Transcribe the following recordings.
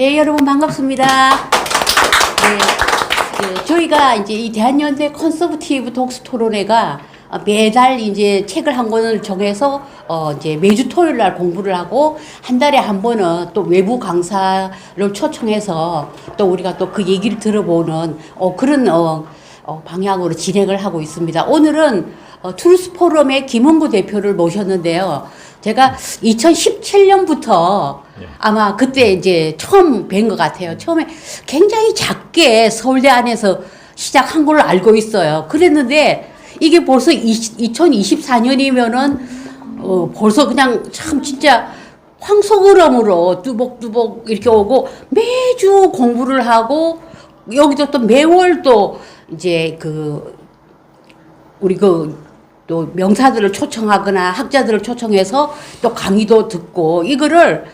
네, 여러분 반갑습니다. 네, 저희가 이제 이 대한연대 컨서브티브 독서 토론회가 매달 이제 책을 한 권을 정해서 이제 매주 토요일 날 공부를 하고 한 달에 한 번은 또 외부 강사를 초청해서 또 우리가 또 그 얘기를 들어보는 그런 방향으로 진행을 하고 있습니다. 오늘은 트루스 포럼의 김은구 대표를 모셨는데요. 제가 2017년부터 아마 그때 이제 처음 뵌 것 같아요. 처음에 굉장히 작게 서울대 안에서 시작한 걸로 알고 있어요. 그랬는데 이게 벌써 2024년이면은 벌써 그냥 참 진짜 황소그럼으로 뚜벅뚜벅 이렇게 오고 매주 공부를 하고 여기도 또 매월 또 이제 우리 또 명사들을 초청하거나 학자들을 초청해서 또 강의도 듣고 이거를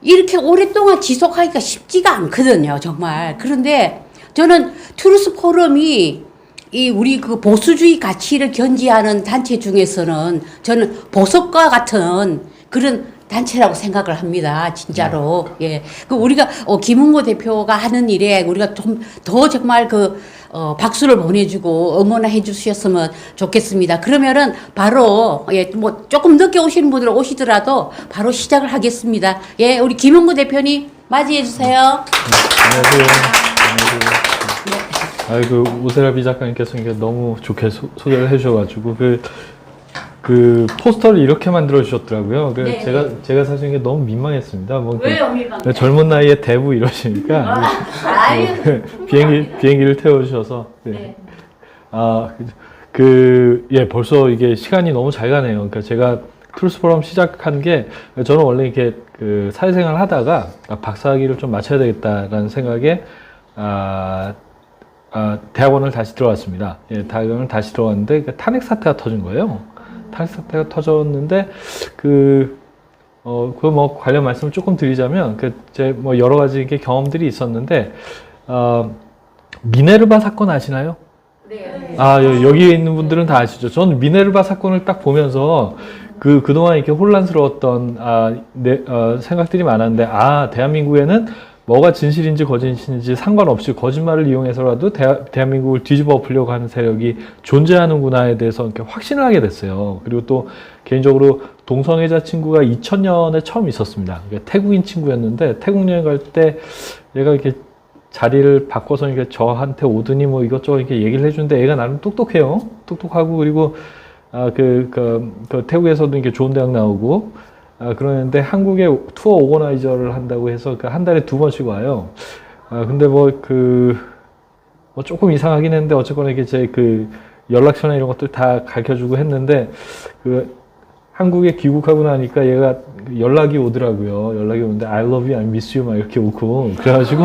이렇게 오랫동안 지속하기가 쉽지가 않거든요, 정말. 그런데 저는 트루스 포럼이 우리 보수주의 가치를 견지하는 단체 중에서는 저는 보석과 같은 그런 단체라고 생각을 합니다, 진짜로. 예. 우리가, 김은구 대표가 하는 일에 우리가 좀 더 정말 박수를 보내주고 응원해 주셨으면 좋겠습니다. 그러면은 바로, 뭐 조금 늦게 오시는 분들은 오시더라도 바로 시작을 하겠습니다. 예, 우리 김은구 대표님 맞이해 주세요. 안녕하세요. 아이고, 오세라비 작가님께서 이게 너무 좋게 소개를 해주셔가지고, 그 포스터를 이렇게 만들어 주셨더라고요. 네. 제가 사실 이게 너무 민망했습니다. 뭐 왜요, 민망해? 젊은 나이에 대부 이러시니까 비행기를 태워주셔서 네. 벌써 이게 시간이 너무 잘 가네요. 그러니까 제가 트루스 포럼 시작한 게 저는 원래 이렇게 사회생활 하다가 박사학위를 좀 마쳐야 되겠다라는 생각에 대학원을 다시 들어왔습니다. 예, 대학원을 다시 들어왔는데 탄핵 사태가 터진 거예요. 탄핵 사태가 터졌는데 뭐 관련 말씀을 조금 드리자면 제 뭐 여러 가지 이렇게 경험들이 있었는데 미네르바 사건 아시나요? 네. 여기에 있는 분들은 다 아시죠. 저는 미네르바 사건을 딱 보면서 그동안 이렇게 혼란스러웠던 생각들이 많았는데 대한민국에는 뭐가 진실인지 거짓인지 상관없이 거짓말을 이용해서라도 대한민국을 뒤집어 엎으려고 하는 세력이 존재하는구나에 대해서 이렇게 확신을 하게 됐어요. 그리고 또 개인적으로 동성애자 친구가 2000년에 처음 있었습니다. 그러니까 태국인 친구였는데 태국 여행 갈 때 얘가 이렇게 자리를 바꿔서 이렇게 저한테 오더니 뭐 이것저것 이렇게 얘기를 해주는데 애가 나름 똑똑해요. 똑똑하고 그리고 태국에서도 이렇게 좋은 대학 나오고 그러는데 한국에 투어 오거나이저를 한다고 해서 한 달에 2번씩 와요. 근데 뭐 조금 이상하긴 했는데 어쨌거나 이렇게 제 연락처나 이런 것들 다 가르쳐주고 했는데 한국에 귀국하고 나니까 얘가 연락이 오더라고요. 연락이 오는데 I love you, I miss you 막 이렇게 오고 그래가지고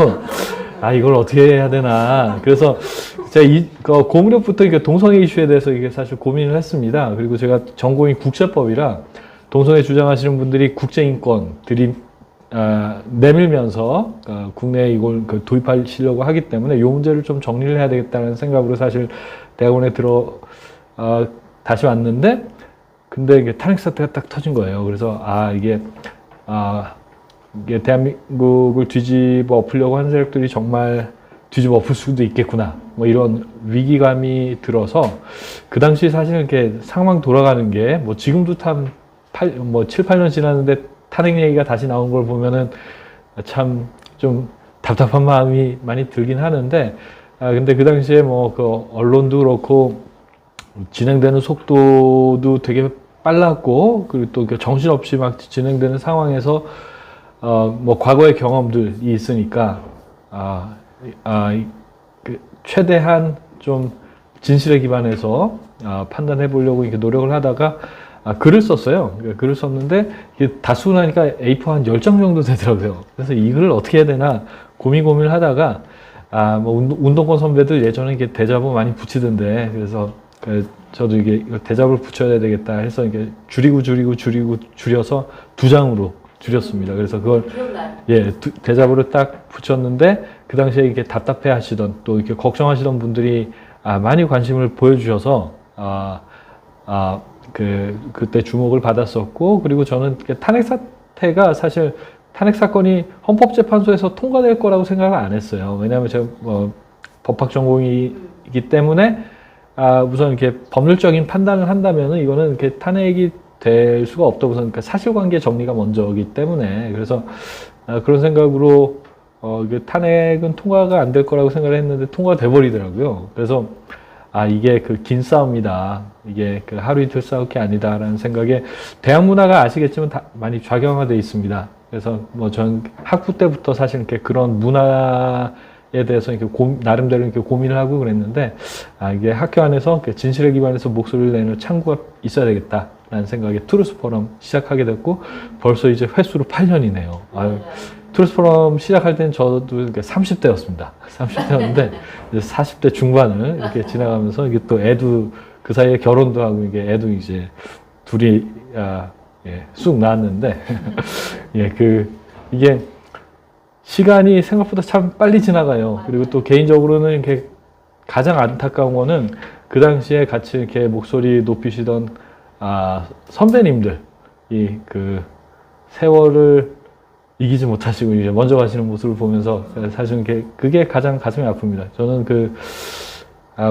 이걸 어떻게 해야 되나. 그래서 제가 고무렵부터 동성애 이슈에 대해서 이게 사실 고민을 했습니다. 그리고 제가 전공이 국제법이라 동성애 주장하시는 분들이 국제인권들이 내밀면서 국내에 이걸 도입하시려고 하기 때문에 이 문제를 좀 정리를 해야 되겠다는 생각으로 사실 대학원에 다시 왔는데 근데 이게 탄핵 사태가 딱 터진 거예요. 그래서 이게 대한민국을 뒤집어 엎으려고 하는 세력들이 정말 뒤집어 엎을 수도 있겠구나. 뭐 이런 위기감이 들어서 그 당시 사실 이렇게 상황 돌아가는 게 뭐 지금도 참 7, 8년 지났는데 탄핵 얘기가 다시 나온 걸 보면은 참 좀 답답한 마음이 많이 들긴 하는데, 근데 그 당시에 언론도 그렇고 진행되는 속도도 되게 빨랐고, 그리고 또 정신없이 막 진행되는 상황에서, 과거의 경험들이 있으니까, 최대한 좀 진실에 기반해서, 판단해 보려고 이렇게 노력을 하다가, 글을 썼어요. 그러니까 글을 썼는데 다 쓰고 나니까 A4 한 10장 정도 되더라고요. 그래서 이 글을 어떻게 해야 되나 고민을 하다가 운동권 선배들 예전에 이게 대잡을 많이 붙이던데 그래서 저도 이게 대잡을 붙여야 되겠다 해서 이게 줄여서 2장으로 줄였습니다. 그래서 그걸 대잡으로 딱 붙였는데 그 당시에 이게 답답해 하시던 또 이렇게 걱정하시던 분들이 많이 관심을 보여주셔서 그때 주목을 받았었고, 그리고 저는 탄핵 사태가 사실 탄핵 사건이 헌법재판소에서 통과될 거라고 생각을 안 했어요. 왜냐하면 제가 법학 전공이기 때문에 우선 이렇게 법률적인 판단을 한다면은 이거는 이렇게 탄핵이 될 수가 없다고 우선 그러니까 사실관계 정리가 먼저이기 때문에 그래서 그런 생각으로 이게 탄핵은 통과가 안 될 거라고 생각을 했는데 통과가 돼 버리더라고요. 그래서 이게 그 긴 싸움이다. 이게 그 하루 이틀 싸울 게 아니다라는 생각에 대학 문화가 아시겠지만 다 많이 좌경화되어 있습니다. 그래서 뭐 전 학부 때부터 사실 이렇게 그런 문화에 대해서 이렇게 나름대로 이렇게 고민을 하고 그랬는데 이게 학교 안에서 진실에 기반해서 목소리를 내는 창구가 있어야 되겠다라는 생각에 트루스 포럼 시작하게 됐고 벌써 이제 횟수로 8년이네요. 트루스 포럼 시작할 때는 저도 30대였습니다. 30대였는데 이제 40대 중반을 이렇게 지나가면서 이게 또 애도 그 사이에 결혼도 하고 이게 애도 이제 둘이 쑥 나왔는데 이게 시간이 생각보다 참 빨리 지나가요. 그리고 또 개인적으로는 이렇게 가장 안타까운 거는 그 당시에 같이 이렇게 목소리 높이시던 선배님들이 그 세월을 이기지 못하시고 이제 먼저 가시는 모습을 보면서 사실은 그게 가장 가슴이 아픕니다. 저는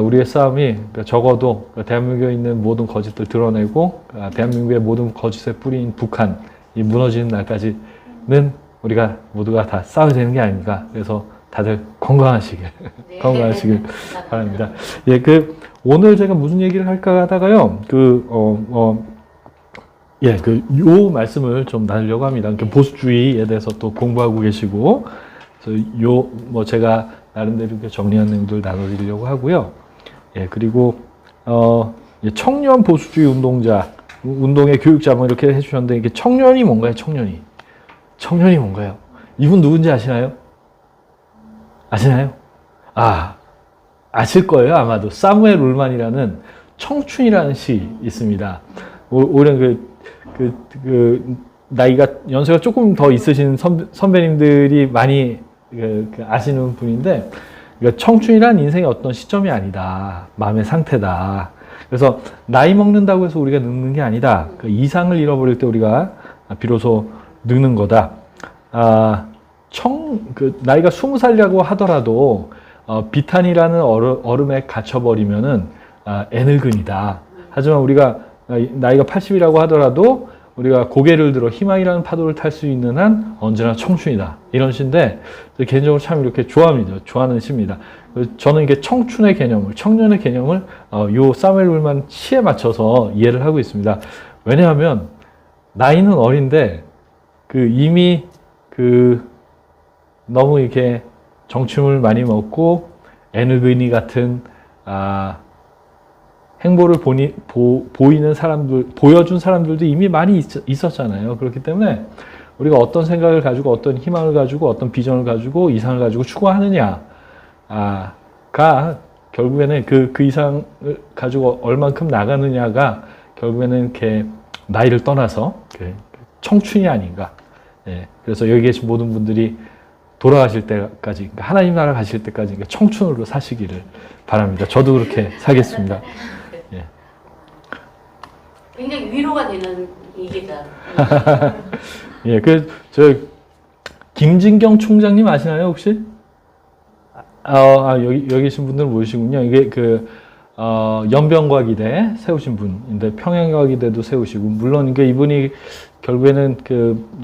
우리의 싸움이 적어도 대한민국에 있는 모든 거짓들 드러내고 대한민국의 모든 거짓의 뿌리인 북한이 무너지는 날까지는 우리가 모두가 다 싸워야 되는 게 아닌가. 그래서 다들 건강하시길 건강하시길 바랍니다. 오늘 제가 무슨 얘기를 할까 하다가요. 요 말씀을 좀 나누려고 합니다. 보수주의에 대해서 또 공부하고 계시고, 그래서 제가 나름대로 이렇게 정리한 내용들 나눠드리려고 하고요. 그리고, 청년 보수주의 운동의 교육자 이렇게 해주셨는데, 이게 청년이 뭔가요, 청년이? 청년이 뭔가요? 이분 누군지 아시나요? 아시나요? 아실 거예요, 아마도. 사무엘 울만이라는 청춘이라는 시 있습니다. 오히려 나이가, 연세가 조금 더 있으신 선배님들이 많이 아시는 분인데, 그러니까 청춘이란 인생의 어떤 시점이 아니다. 마음의 상태다. 그래서 나이 먹는다고 해서 우리가 늙는 게 아니다. 그 이상을 잃어버릴 때 우리가 비로소 늙는 거다. 나이가 20살이라고 하더라도, 비탄이라는 얼음에 갇혀버리면은, 애늙은이다. 하지만 우리가 나이가 80이라고 하더라도 우리가 고개를 들어 희망이라는 파도를 탈 수 있는 한 언제나 청춘이다. 이런 시인데 개인적으로 참 이렇게 좋아합니다. 좋아하는 시입니다. 저는 이게 청춘의 개념을, 청년의 개념을 요 사무엘 울만 시에 맞춰서 이해를 하고 있습니다. 왜냐하면 나이는 어린데 이미 너무 이렇게 정춤을 많이 먹고 애늙은이 같은 행보를 보이는 사람들, 보여준 사람들도 이미 많이 있었잖아요. 그렇기 때문에 우리가 어떤 생각을 가지고, 어떤 희망을 가지고, 어떤 비전을 가지고, 이상을 가지고 추구하느냐가 결국에는 그 이상을 가지고 얼만큼 나가느냐가 결국에는 이렇게 나이를 떠나서 청춘이 아닌가. 그래서 여기 계신 모든 분들이 돌아가실 때까지, 하나님 나라 가실 때까지 청춘으로 사시기를 바랍니다. 저도 그렇게 살겠습니다. 굉장히 위로가 되는 얘기다. 김진경 총장님 아시나요, 혹시? 여기 계신 분들은 모르시군요. 이게 연변과기대 세우신 분인데, 평양과기대도 세우시고, 물론 이분이 결국에는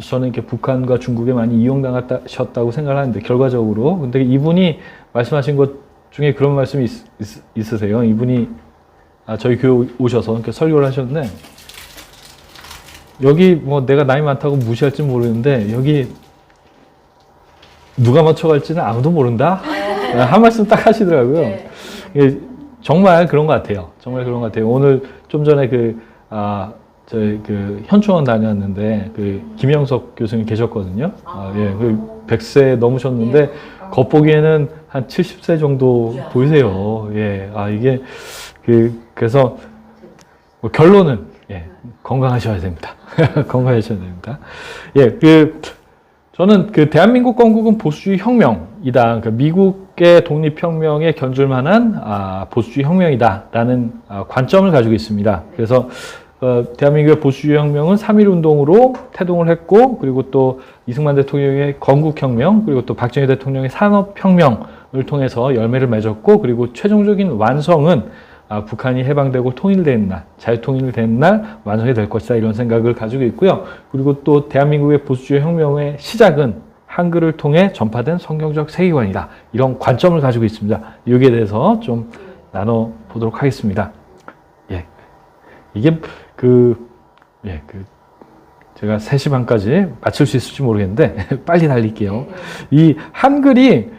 저는 이렇게 북한과 중국에 많이 이용당하셨다고 생각을 하는데, 결과적으로. 근데 이분이 말씀하신 것 중에 그런 말씀이 있으세요. 이분이 저희 교회 오셔서 이렇게 설교를 하셨는데, 여기 내가 나이 많다고 무시할지 모르는데, 여기 누가 맞춰갈지는 아무도 모른다? 한 말씀 딱 하시더라고요. 정말 그런 것 같아요. 정말 그런 것 같아요. 오늘 좀 전에 저희 현충원 다녀왔는데, 김영석 교수님 계셨거든요. 100세 넘으셨는데, 겉보기에는 한 70세 정도 보이세요. 이게, 그래서, 결론은, 건강하셔야 됩니다. 건강하셔야 됩니다. 저는 대한민국 건국은 보수주의 혁명이다. 미국의 독립혁명에 견줄 만한 보수주의 혁명이다라는 관점을 가지고 있습니다. 그래서 대한민국의 보수주의 혁명은 3.1 운동으로 태동을 했고, 그리고 또 이승만 대통령의 건국혁명, 그리고 또 박정희 대통령의 산업혁명을 통해서 열매를 맺었고, 그리고 최종적인 완성은 북한이 해방되고 통일된 날, 자유통일된 날 완성이 될 것이다, 이런 생각을 가지고 있고요. 그리고 또 대한민국의 보수주의 혁명의 시작은 한글을 통해 전파된 성경적 세계관이다, 이런 관점을 가지고 있습니다. 여기에 대해서 좀 나눠보도록 하겠습니다. 예. 이게 제가 3시 반까지 마칠 수 있을지 모르겠는데 빨리 달릴게요. 이 한글이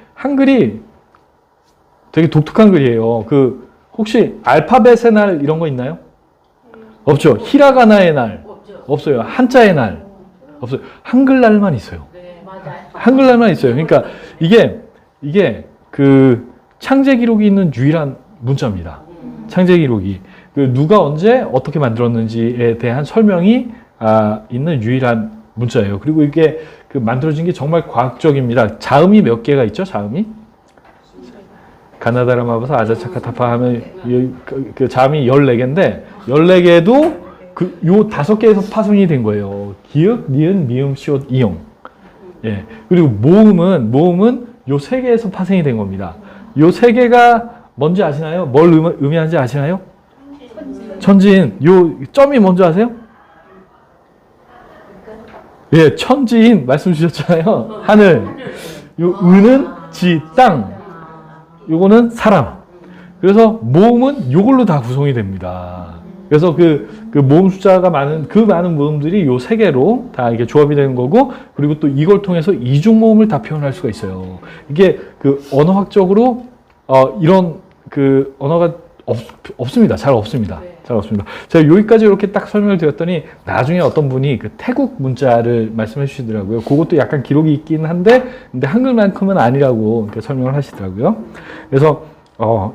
되게 독특한 글이에요. 혹시 알파벳의 날 이런 거 있나요? 없죠. 히라가나의 날 없어요. 한자의 날 없어요. 한글날만 있어요. 한글날만 있어요. 그러니까 이게 창제 기록이 있는 유일한 문자입니다. 창제 기록이 누가 언제 어떻게 만들었는지에 대한 설명이 있는 유일한 문자예요. 그리고 이게 만들어진 게 정말 과학적입니다. 자음이 몇 개가 있죠? 자음이 가나다라 마바사 아자차카타파 하면 자음이 14개인데 14개도 요 5개에서 파생이 된 거예요. 기역, 니은, 미음, 시옷, 이용. 예. 그리고 모음은 요 3개에서 파생이 된 겁니다. 요 3개가 뭔지 아시나요? 뭘 의미하는지 아시나요? 천지인. 요 점이 뭔지 아세요? 예, 천지인 말씀 주셨잖아요. 하늘. 요 은은 지, 땅. 요거는 사람. 그래서 모음은 요걸로 다 구성이 됩니다. 그래서 그 모음 숫자가 많은 모음들이 요 3개로 다 이게 조합이 되는 거고, 그리고 또 이걸 통해서 이중 모음을 다 표현할 수가 있어요. 이게 언어학적으로 이런 언어가 없습니다. 잘 없습니다. 잘 없습니다. 제가 여기까지 이렇게 딱 설명을 드렸더니 나중에 어떤 분이 태국 문자를 말씀해 주시더라고요. 그것도 약간 기록이 있긴 한데, 근데 한글만큼은 아니라고 이렇게 설명을 하시더라고요. 그래서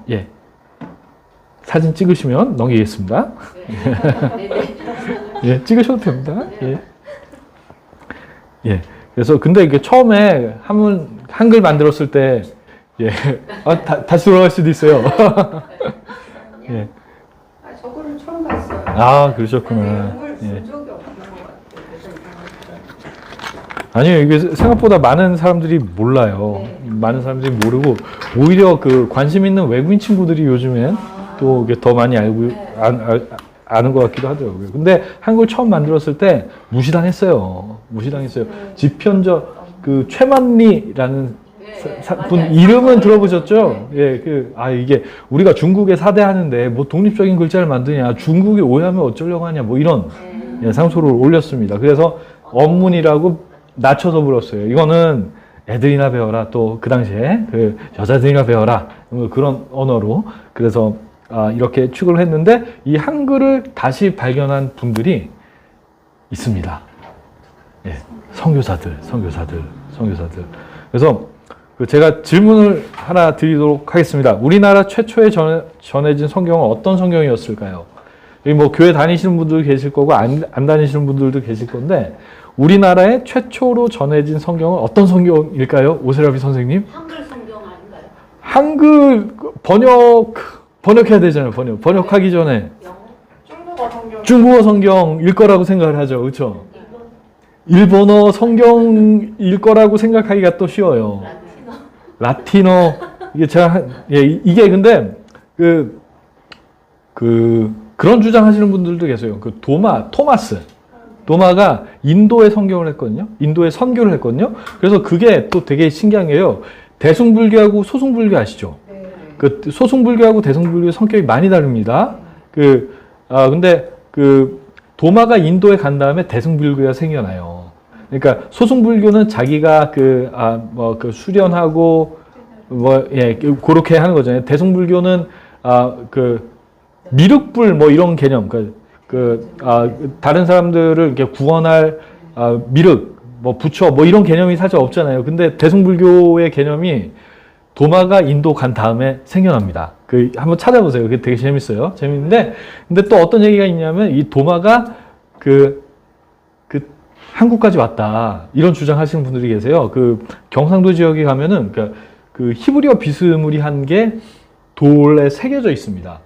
예. 사진 찍으시면 넘기겠습니다. 예, 찍으셔도 됩니다. 예. 예. 그래서 근데 이게 처음에 한글 만들었을 때 예. 다시 돌아갈 수도 있어요. 예. 저거를 처음 봤어요. 그러셨구나. 본 적이 없는 것 같아요. 아니요, 이게 생각보다 많은 사람들이 몰라요. 많은 사람들이 모르고, 오히려 관심 있는 외국인 친구들이 요즘엔 또 이게 더 많이 아는 것 같기도 하더라고요. 근데 한글 처음 만들었을 때 무시당했어요. 지편저 최만리라는 분 이름은 들어보셨죠? 예, 이게 우리가 중국에 사대하는데 뭐 독립적인 글자를 만드냐, 중국이 오해하면 어쩌려고 하냐, 뭐 이런 상소를 올렸습니다. 그래서 언문이라고 낮춰서 불렀어요. 이거는 애들이나 배워라, 또 그 당시에 여자들이나 배워라, 그런 언어로. 그래서 이렇게 축을 했는데, 이 한글을 다시 발견한 분들이 있습니다. 예, 선교사들. 그래서 제가 질문을 하나 드리도록 하겠습니다. 우리나라 최초에 전해진 성경은 어떤 성경이었을까요? 여기 뭐 교회 다니시는 분들 계실 거고 안 다니시는 분들도 계실 건데, 우리나라에 최초로 전해진 성경은 어떤 성경일까요? 오세라비 선생님? 한글 성경 아닌가요? 한글 번역해야 되잖아요. 번역하기 전에 중국어 성경일 거라고 생각을 하죠. 그렇죠? 일본어 성경일 거라고 생각하기가 또 쉬워요. 라틴어. 이게 근데 그런 주장하시는 분들도 계세요. 도마가 인도에 성경을 했거든요. 인도에 선교를 했거든요. 그래서 그게 또 되게 신기한 게요. 대승불교하고 소승불교 아시죠? 소승불교하고 대승불교 성격이 많이 다릅니다. 근데 도마가 인도에 간 다음에 대승불교가 생겨나요. 그러니까 소승불교는 자기가 수련하고 그렇게 하는 거잖아요. 대승불교는 미륵불 뭐 이런 개념, 다른 사람들을 이렇게 구원할 미륵, 뭐 부처, 뭐 이런 개념이 사실 없잖아요. 근데 대승불교의 개념이 도마가 인도 간 다음에 생겨납니다. 한번 찾아보세요. 그게 되게 재밌어요. 재밌는데, 근데 또 어떤 얘기가 있냐면, 이 도마가 한국까지 왔다, 이런 주장하시는 분들이 계세요. 경상도 지역에 가면은, 히브리어 비스무리한 게 돌에 새겨져 있습니다.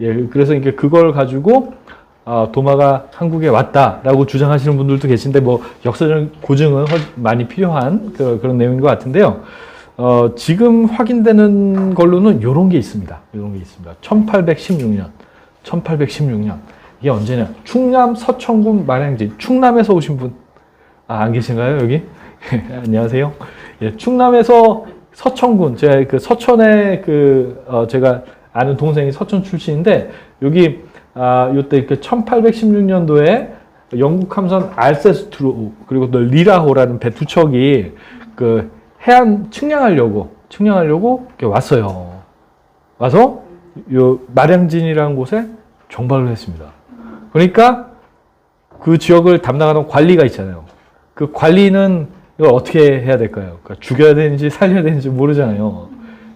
예, 그래서 이게 그걸 가지고, 도마가 한국에 왔다라고 주장하시는 분들도 계신데 뭐 역사적 고증은 많이 필요한 그런 내용인 것 같은데요. 지금 확인되는 걸로는 이런 게 있습니다. 이런 게 있습니다. 1816년. 이게 언제냐? 충남 서천군 마량진. 충남에서 오신 분, 안 계신가요, 여기? 안녕하세요. 예, 충남에서 서천군, 제가 그 서천에 제가 아는 동생이 서천 출신인데, 여기, 요때 그 1816년도에 영국 함선 알세스트로, 그리고 또 리라호라는 배 두 척이 그 해안 측량하려고 이렇게 왔어요. 와서 요 마량진이라는 곳에 정박을 했습니다. 그러니까 그 지역을 담당하는 관리가 있잖아요. 그 관리는 이걸 어떻게 해야 될까요? 그러니까 죽여야 되는지 살려야 되는지 모르잖아요.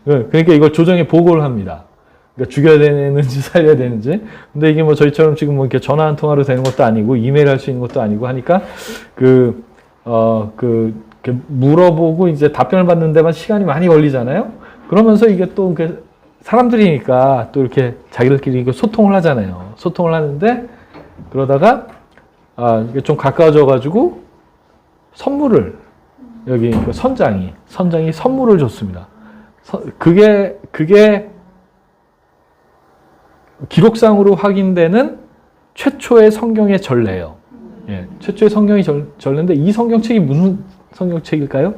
그러니까 이걸 조정에 보고를 합니다. 그러니까 죽여야 되는지 살려야 되는지. 근데 이게 뭐 저희처럼 지금 뭐 이렇게 전화 한 통화로 되는 것도 아니고 이메일 할 수 있는 것도 아니고 하니까 이렇게 물어보고 이제 답변을 받는 데만 시간이 많이 걸리잖아요. 그러면서 이게 또 사람들이니까 또 이렇게 자기들끼리 소통을 하잖아요. 소통을 하는데 그러다가 이게 좀 가까워져 가지고 선물을 여기 그 선장이 선물을 줬습니다. 그게 기록상으로 확인되는 최초의 성경의 전례예요. 예, 최초의 성경의 전례인데 이 성경책이 무슨 성경책일까요?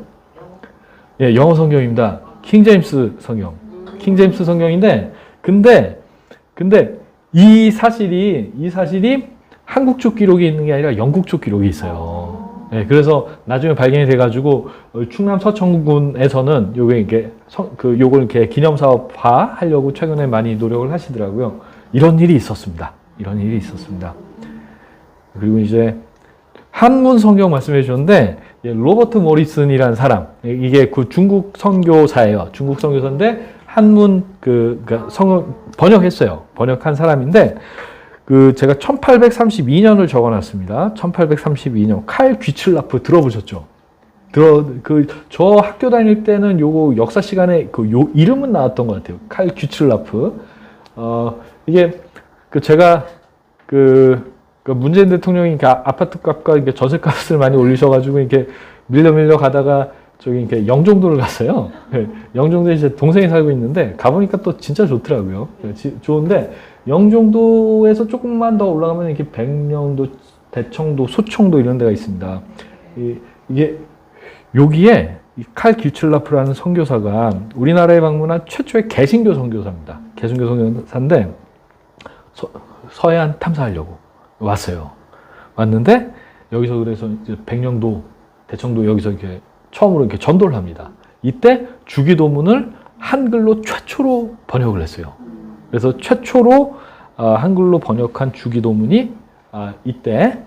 예, 영어 성경입니다. 킹제임스 성경. 킹제임스 성경인데 근데 이 사실이 한국 쪽 기록이 있는 게 아니라 영국 쪽 기록이 있어요. 예, 그래서 나중에 발견이 돼가지고 충남 서천군에서는 요걸 이렇게 기념 사업화 하려고 최근에 많이 노력을 하시더라고요. 이런 일이 있었습니다. 그리고 이제 한문 성경 말씀해 주셨는데 로버트 모리슨이라는 사람, 이게 그 중국 선교사예요. 중국 선교사인데 한문 번역했어요. 번역한 사람인데 제가 1832년을 적어놨습니다. 1832년 칼 귀틀라프 들어보셨죠? 저 학교 다닐 때는 요거 역사 시간에 요 이름은 나왔던 것 같아요. 칼 귀틀라프. 이게 제가 문재인 대통령이 아파트 값과 이렇게 전세값을 많이 올리셔가지고 이렇게 밀려 가다가 저기 이렇게 영종도를 갔어요. 영종도에 제 동생이 살고 있는데 가보니까 또 진짜 좋더라고요. 좋은데 영종도에서 조금만 더 올라가면 이렇게 백령도, 대청도, 소청도 이런 데가 있습니다. 이게 여기에 칼 귀틀라프라는 선교사가 우리나라에 방문한 최초의 개신교 선교사입니다. 개신교 선교사인데 서해안 탐사하려고 왔어요. 왔는데 여기서 그래서 이제 백령도, 대청도 여기서 이렇게 처음으로 이렇게 전도를 합니다. 이때 주기도문을 한글로 최초로 번역을 했어요. 그래서 최초로 한글로 번역한 주기도문이 이때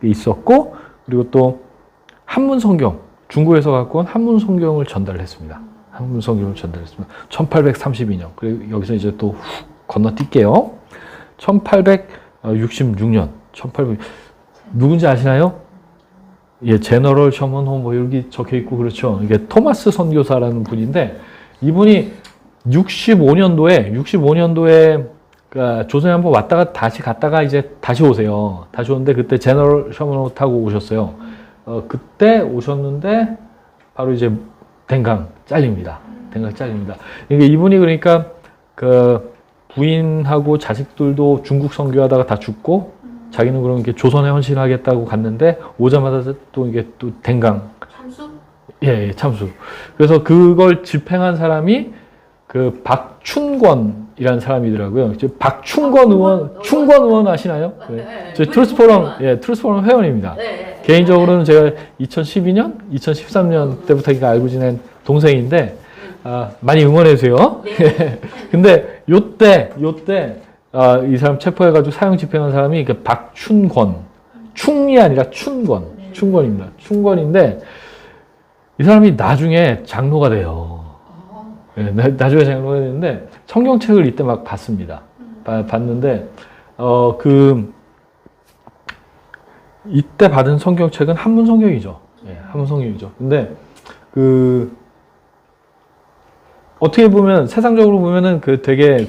있었고, 그리고 또 한문 성경, 중국에서 갖고 온 한문 성경을 전달했습니다. 1832년. 그리고 여기서 이제 또 건너뛸게요. 1866년. 누군지 아시나요? 예, 제너럴 셔먼홈 뭐 여기 적혀 있고 그렇죠. 이게 토마스 선교사라는 분인데 이분이 65년도에 그러니까 조선에 한번 왔다가 다시 갔다가 이제 다시 오세요. 다시 오는데 그때 제너럴 셔먼홈 타고 오셨어요. 그때 오셨는데 바로 이제 댕강 잘립니다. 그러니까 이분이 그러니까 부인하고 자식들도 중국 선교하다가 다 죽고 자기는 그럼 이렇게 조선에 헌신하겠다고 갔는데 오자마자 또 이게 또 댕강 참수? 예, 참수. 그래서 그걸 집행한 사람이 박춘권이라는 사람이더라고요. 박춘권 의원 아시나요? 네. 저 트루스포럼 회원입니다. 네. 개인적으로는 제가 2012년, 2013년 때부터 알고 지낸 동생인데 많이 응원해 주세요. 네. 근데 요때 이 사람 체포해가지고 사형 집행한 사람이 박춘권, 충이 아니라 춘권입니다. 춘권인데 이 사람이 나중에 장로가 돼요. 네, 나중에 장로가 되는데 성경책을 이때 막 봤습니다. 봤는데 이때 받은 성경책은 한문 성경이죠. 예, 한문 성경이죠. 근데 어떻게 보면 세상적으로 보면은 되게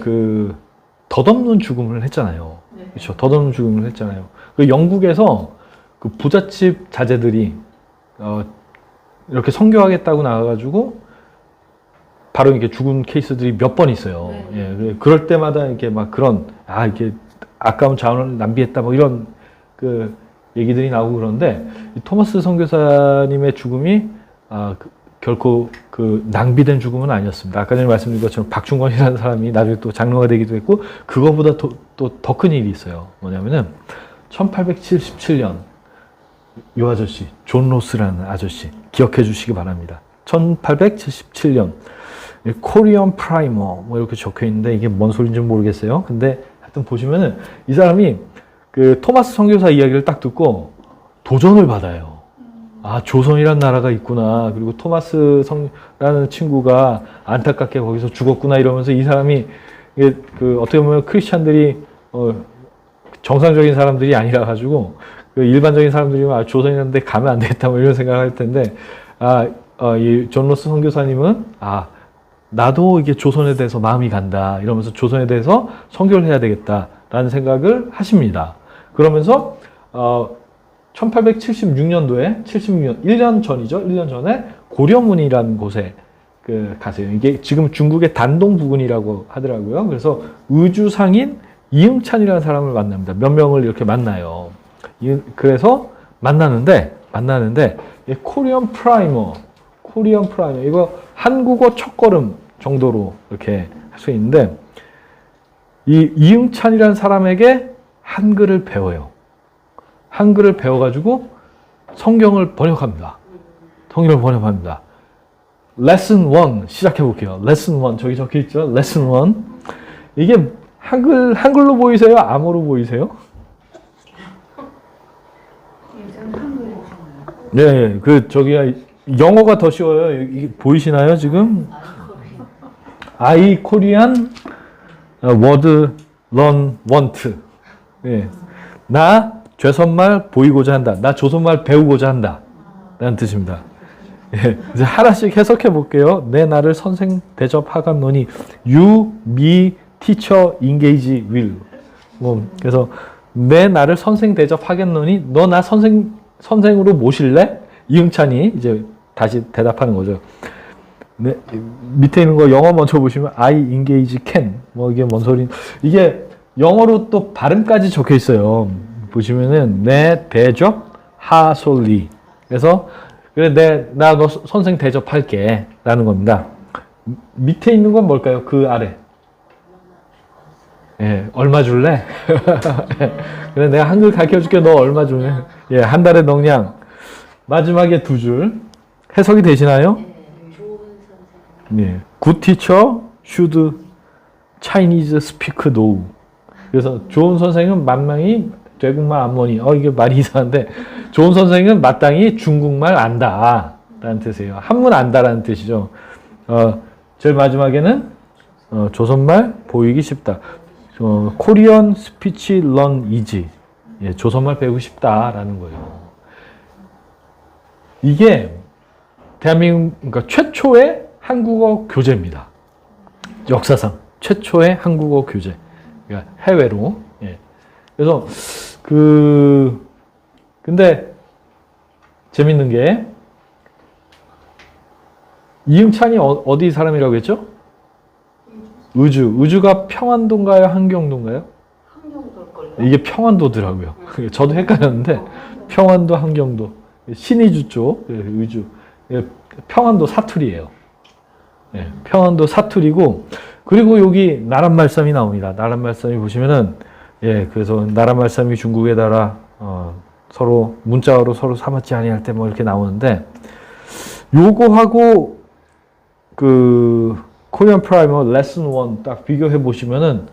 덧없는 죽음을 했잖아요. 네. 그렇죠. 덧없는 죽음을 했잖아요. 그 영국에서 그 부잣집 자제들이 이렇게 선교하겠다고 나와가지고 바로 이렇게 죽은 케이스들이 몇 번 있어요. 예, 그럴 때마다 이렇게 막 그런 이렇게 아까운 자원을 낭비했다 뭐 이런 그 얘기들이 나오고 그런데 이 토마스 선교사님의 죽음이 결코 그 낭비된 죽음은 아니었습니다. 아까 전에 말씀드린 것처럼 박충건이라는 사람이 나중에 또 장로가 되기도 했고 그거보다 또 더 큰 일이 있어요. 뭐냐면은 1877년 이 아저씨 존 로스라는 아저씨 기억해 주시기 바랍니다. 1877년 코리안 프라이머 뭐 이렇게 적혀 있는데 이게 뭔 소리인지 모르겠어요. 근데 하여튼 보시면은 이 사람이 그 토마스 선교사 이야기를 딱 듣고 도전을 받아요. 조선이란 나라가 있구나. 그리고 토마스 성라는 친구가 안타깝게 거기서 죽었구나 이러면서 이 사람이 그 어떻게 보면 크리스찬들이 정상적인 사람들이 아니라 가지고 그 일반적인 사람들이면 조선이라는 데 가면 안 되겠다 뭐 이런 생각을 할 텐데 이 존 로스 선교사님은 나도 이게 조선에 대해서 마음이 간다 이러면서 조선에 대해서 선교를 해야 되겠다라는 생각을 하십니다. 그러면서 1876년도에 76년 1년 전이죠. 1년 전에 고려문이라는 곳에 가세요. 이게 지금 중국의 단동 부근이라고 하더라고요. 그래서 의주상인 이응찬이라는 사람을 만납니다. 몇 명을 이렇게 만나요. 그래서 만나는데 코리안 프라이머 이거 한국어 첫걸음 정도로 이렇게 할 수 있는데 이 이응찬이라는 사람에게 한글을 배워요. 한글을 배워가지고 성경을 번역합니다. 레슨 1 시작해 볼게요. 레슨 1 저기 적혀 있죠. 레슨 1 이게 한글로 보이세요? 암호로 보이세요? 네, 저기가 영어가 더 쉬워요. 이게 보이시나요 지금? I Korean word learn want. 네. 나 죄선말 보이고자 한다. 나 조선말 배우고자 한다. 라는 뜻입니다. 예, 이제 하나씩 해석해 볼게요. 내 나를 선생 대접하겠노니 you, me, teacher, engage, will. 그래서 내 나를 선생 대접하겠노니 너 나 선생으로 모실래? 이응찬이 이제 다시 대답하는 거죠. 밑에 있는 거 영어 먼저 보시면 I engage can. 이게 뭔 소리? 이게 영어로 또 발음까지 적혀 있어요. 보시면은 내 대접 하솔리. 그래서 그래 나 너 선생 대접할게 라는 겁니다. 밑에 있는 건 뭘까요? 그 아래. 예, 얼마 줄래? 그래 내가 한글 가르쳐 줄게. 너 얼마 줄래? 예, 한 달에 농량. 마지막에 두 줄. 해석이 되시나요? 예. Good teacher should Chinese speak no. 그래서 좋은 선생은 만만히 외국말 안 보니 이게 말이 이상한데 좋은 선생은 마땅히 중국말 안다 라는 뜻이에요. 한문 안다라는 뜻이죠. 제일 마지막에는 조선말 보이기 쉽다. Korean speech learn easy. 예, 조선말 배우고 싶다라는 거예요. 이게 대한민국 그러니까 최초의 한국어 교재입니다. 역사상 최초의 한국어 교재. 그러니까 해외로. 예. 그래서 근데 재밌는 게 이응찬이 어디 사람이라고 했죠? 의주가 평안도인가요? 한경도인가요? 한경도일걸요. 이게 평안도더라고요. 저도 헷갈렸는데 평안도, 한경도, 신의주 쪽 의주, 평안도 사투리예요. 네, 평안도 사투리고 그리고 여기 나란 말씀이 나옵니다. 나란 말씀이 보시면은 그래서 나란 말씀이 중국에 따라 서로 문자어로 서로 삼았지 아니할 때 뭐 이렇게 나오는데 요거하고 코리안 프라이머 레슨 1 딱 비교해 보시면은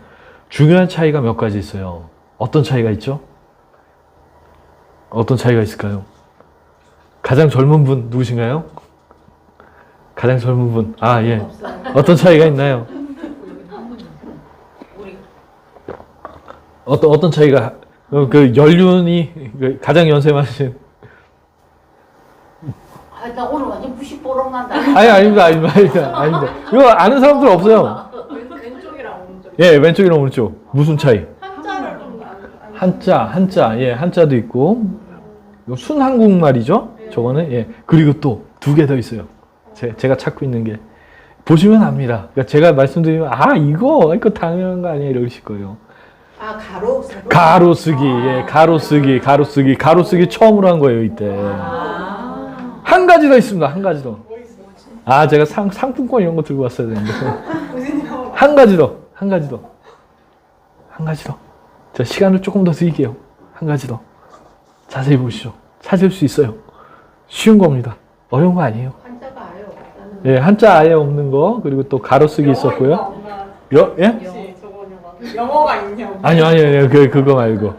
중요한 차이가 몇 가지 있어요. 어떤 차이가 있죠? 어떤 차이가 있을까요? 가장 젊은 분 누구신가요? 가장 젊은 분. 예. 어떤 차이가 있나요? 어떤 차이가 연륜이 가장 연세 많으신 나 오늘 완전 무시뽀록 난다. 아닙니다. 이거 아는 사람들 없어요. 왼쪽이랑 오른쪽. 예, 왼쪽이랑 오른쪽. 무슨 차이? 한자를 좀 한자, 예, 한자도 있고, 이거 순한국말이죠? 저거는, 예. 그리고 또 두 개 더 있어요. 제가 찾고 있는 게. 보시면 압니다. 그러니까 제가 말씀드리면, 이거 당연한 거 아니에요? 이러실 거예요. 아, 가로? 가로쓰기, 예, 가로쓰기 처음으로 한 거예요, 이때. 한 가지 더 있습니다, 한 가지 더. 제가 상품권 이런 거 들고 왔어야 되는데. 한 가지 더. 자, 시간을 조금 더 드릴게요. 한 가지 더. 자세히 보시죠. 찾을 수 있어요. 쉬운 겁니다. 어려운 거 아니에요. 한자가 아예 없다는. 예, 한자 아예 없는 거, 그리고 또 가로쓰기 있었고요. 예? 영어가 있냐고. 아니요. 그거 말고.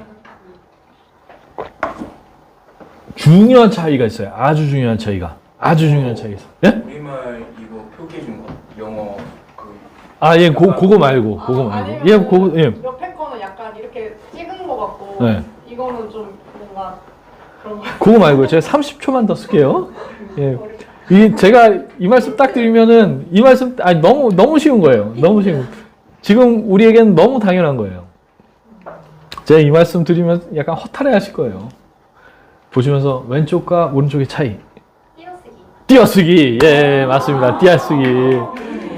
중요한 차이가 있어요. 아주 중요한 차이가 있어요. 예? 우리말 이거 표기해 준 거. 영어 그 예, 그거 말고. 예, 예. 옆에 거는 약간 이렇게 찍은 거 같고 네. 이거는 좀 뭔가 그런 거. 그거 말고 제가 30초만 더 쓸게요. 예. 제가 이 말씀 딱 드리면은 이 말씀 너무 쉬운 거예요. 너무 쉬운. 지금 우리에게는 너무 당연한 거예요. 제가 이 말씀 드리면 약간 허탈해 하실 거예요. 보시면서 왼쪽과 오른쪽의 차이. 띄어쓰기. 예, 맞습니다. 띄어쓰기.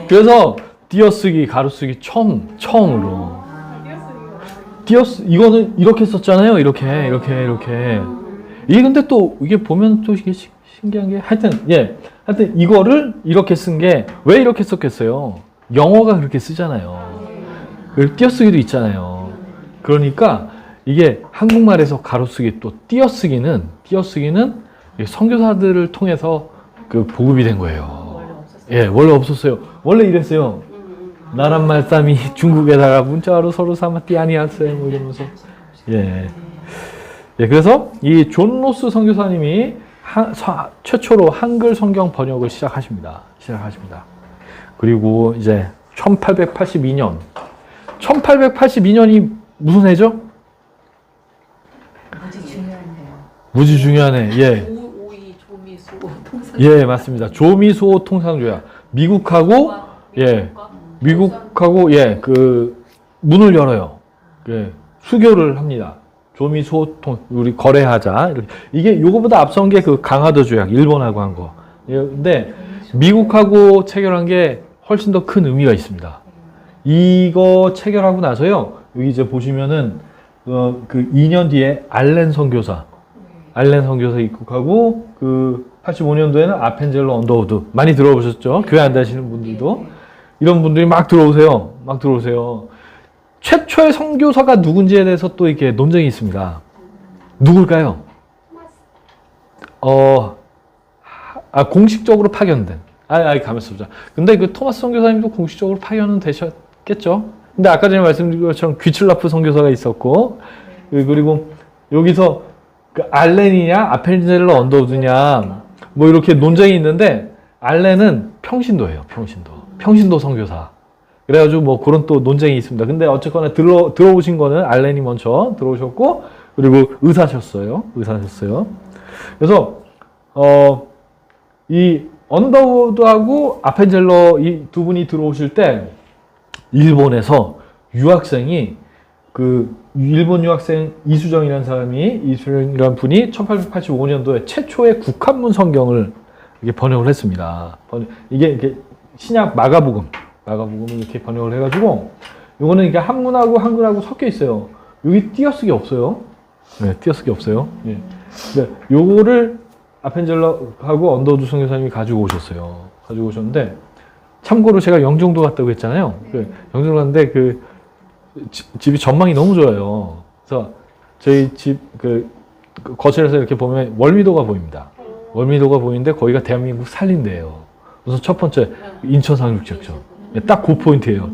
그래서 띄어쓰기, 가로쓰기 처음으로. 이거는 이렇게 썼잖아요. 이렇게. 이게 근데 또 이게 보면 또 이게 신기한 게 하여튼 이거를 이렇게 쓴 게 왜 이렇게 썼겠어요? 영어가 그렇게 쓰잖아요. 그 띄어쓰기도 있잖아요. 그러니까 이게 한국말에서 가로쓰기 또 띄어쓰기는 선교사들을 통해서 그 보급이 된 거예요. 원래 없었어요. 원래 이랬어요. 나란 말씀이 중국에다가 문자로 서로 삼아 띠아니았어요. 뭐 이러면서. 그래서 이 존 로스 선교사님이 최초로 한글 성경 번역을 시작하십니다. 그리고 이제 1882년이 무슨 해죠? 무지 중요한 해. 예. 오이, 조미수, 통상. 예, 맞습니다. 조미소 통상조약. 미국하고 그 문을 열어요. 수교를 합니다. 조미소 우리 거래하자. 이게 요거보다 앞선 게 그 강화도 조약, 일본하고 한 거. 근데 미국하고 체결한 게 훨씬 더 큰 의미가 있습니다. 이거 체결하고 나서요. 여기 이제 보시면은 그 2년 뒤에 알렌 선교사 입국하고 그 85년도에는 아펜젤로 언더우드 많이 들어보셨죠? 교회 안 다니시는 분들도 이런 분들이 막 들어오세요. 최초의 선교사가 누군지에 대해서 또 이렇게 논쟁이 있습니다. 누굴까요? 공식적으로 파견된. 가만있어 보자. 근데 그 토마스 선교사님도 공식적으로 파견은 되셨겠죠? 근데 아까 전에 말씀드린 것처럼 귀틀라프 선교사가 있었고, 그리고 여기서 그 알렌이냐, 아펜젤러 언더우드냐, 뭐 이렇게 논쟁이 있는데, 알렌은 평신도예요, 평신도 선교사. 그래가지고 뭐 그런 또 논쟁이 있습니다. 근데 어쨌거나 들어오신 거는 알렌이 먼저 들어오셨고, 그리고 의사셨어요. 그래서, 이 언더우드하고 아펜젤러 이 두 분이 들어오실 때, 일본에서 유학생이 일본 유학생 이수정이라는 분이 1885년도에 최초의 국한문 성경을 이렇게 번역을 했습니다. 이게 신약 마가복음을 이렇게 번역을 해가지고 요거는 이게 한문하고 한글하고 섞여 있어요. 여기 띄어쓰기 없어요. 띄어쓰기 없어요. 근데 요거를 아펜젤러하고 언더우드 선교사님이 가지고 오셨는데 참고로 제가 영종도 갔다고 했잖아요. 영종도 갔는데 집이 전망이 너무 좋아요. 그래서 저희 집 거실에서 이렇게 보면 월미도가 보입니다. 월미도가 보이는데 거기가 대한민국 산림대예요. 우선 첫 번째 인천 상륙작전. 딱 그 포인트예요.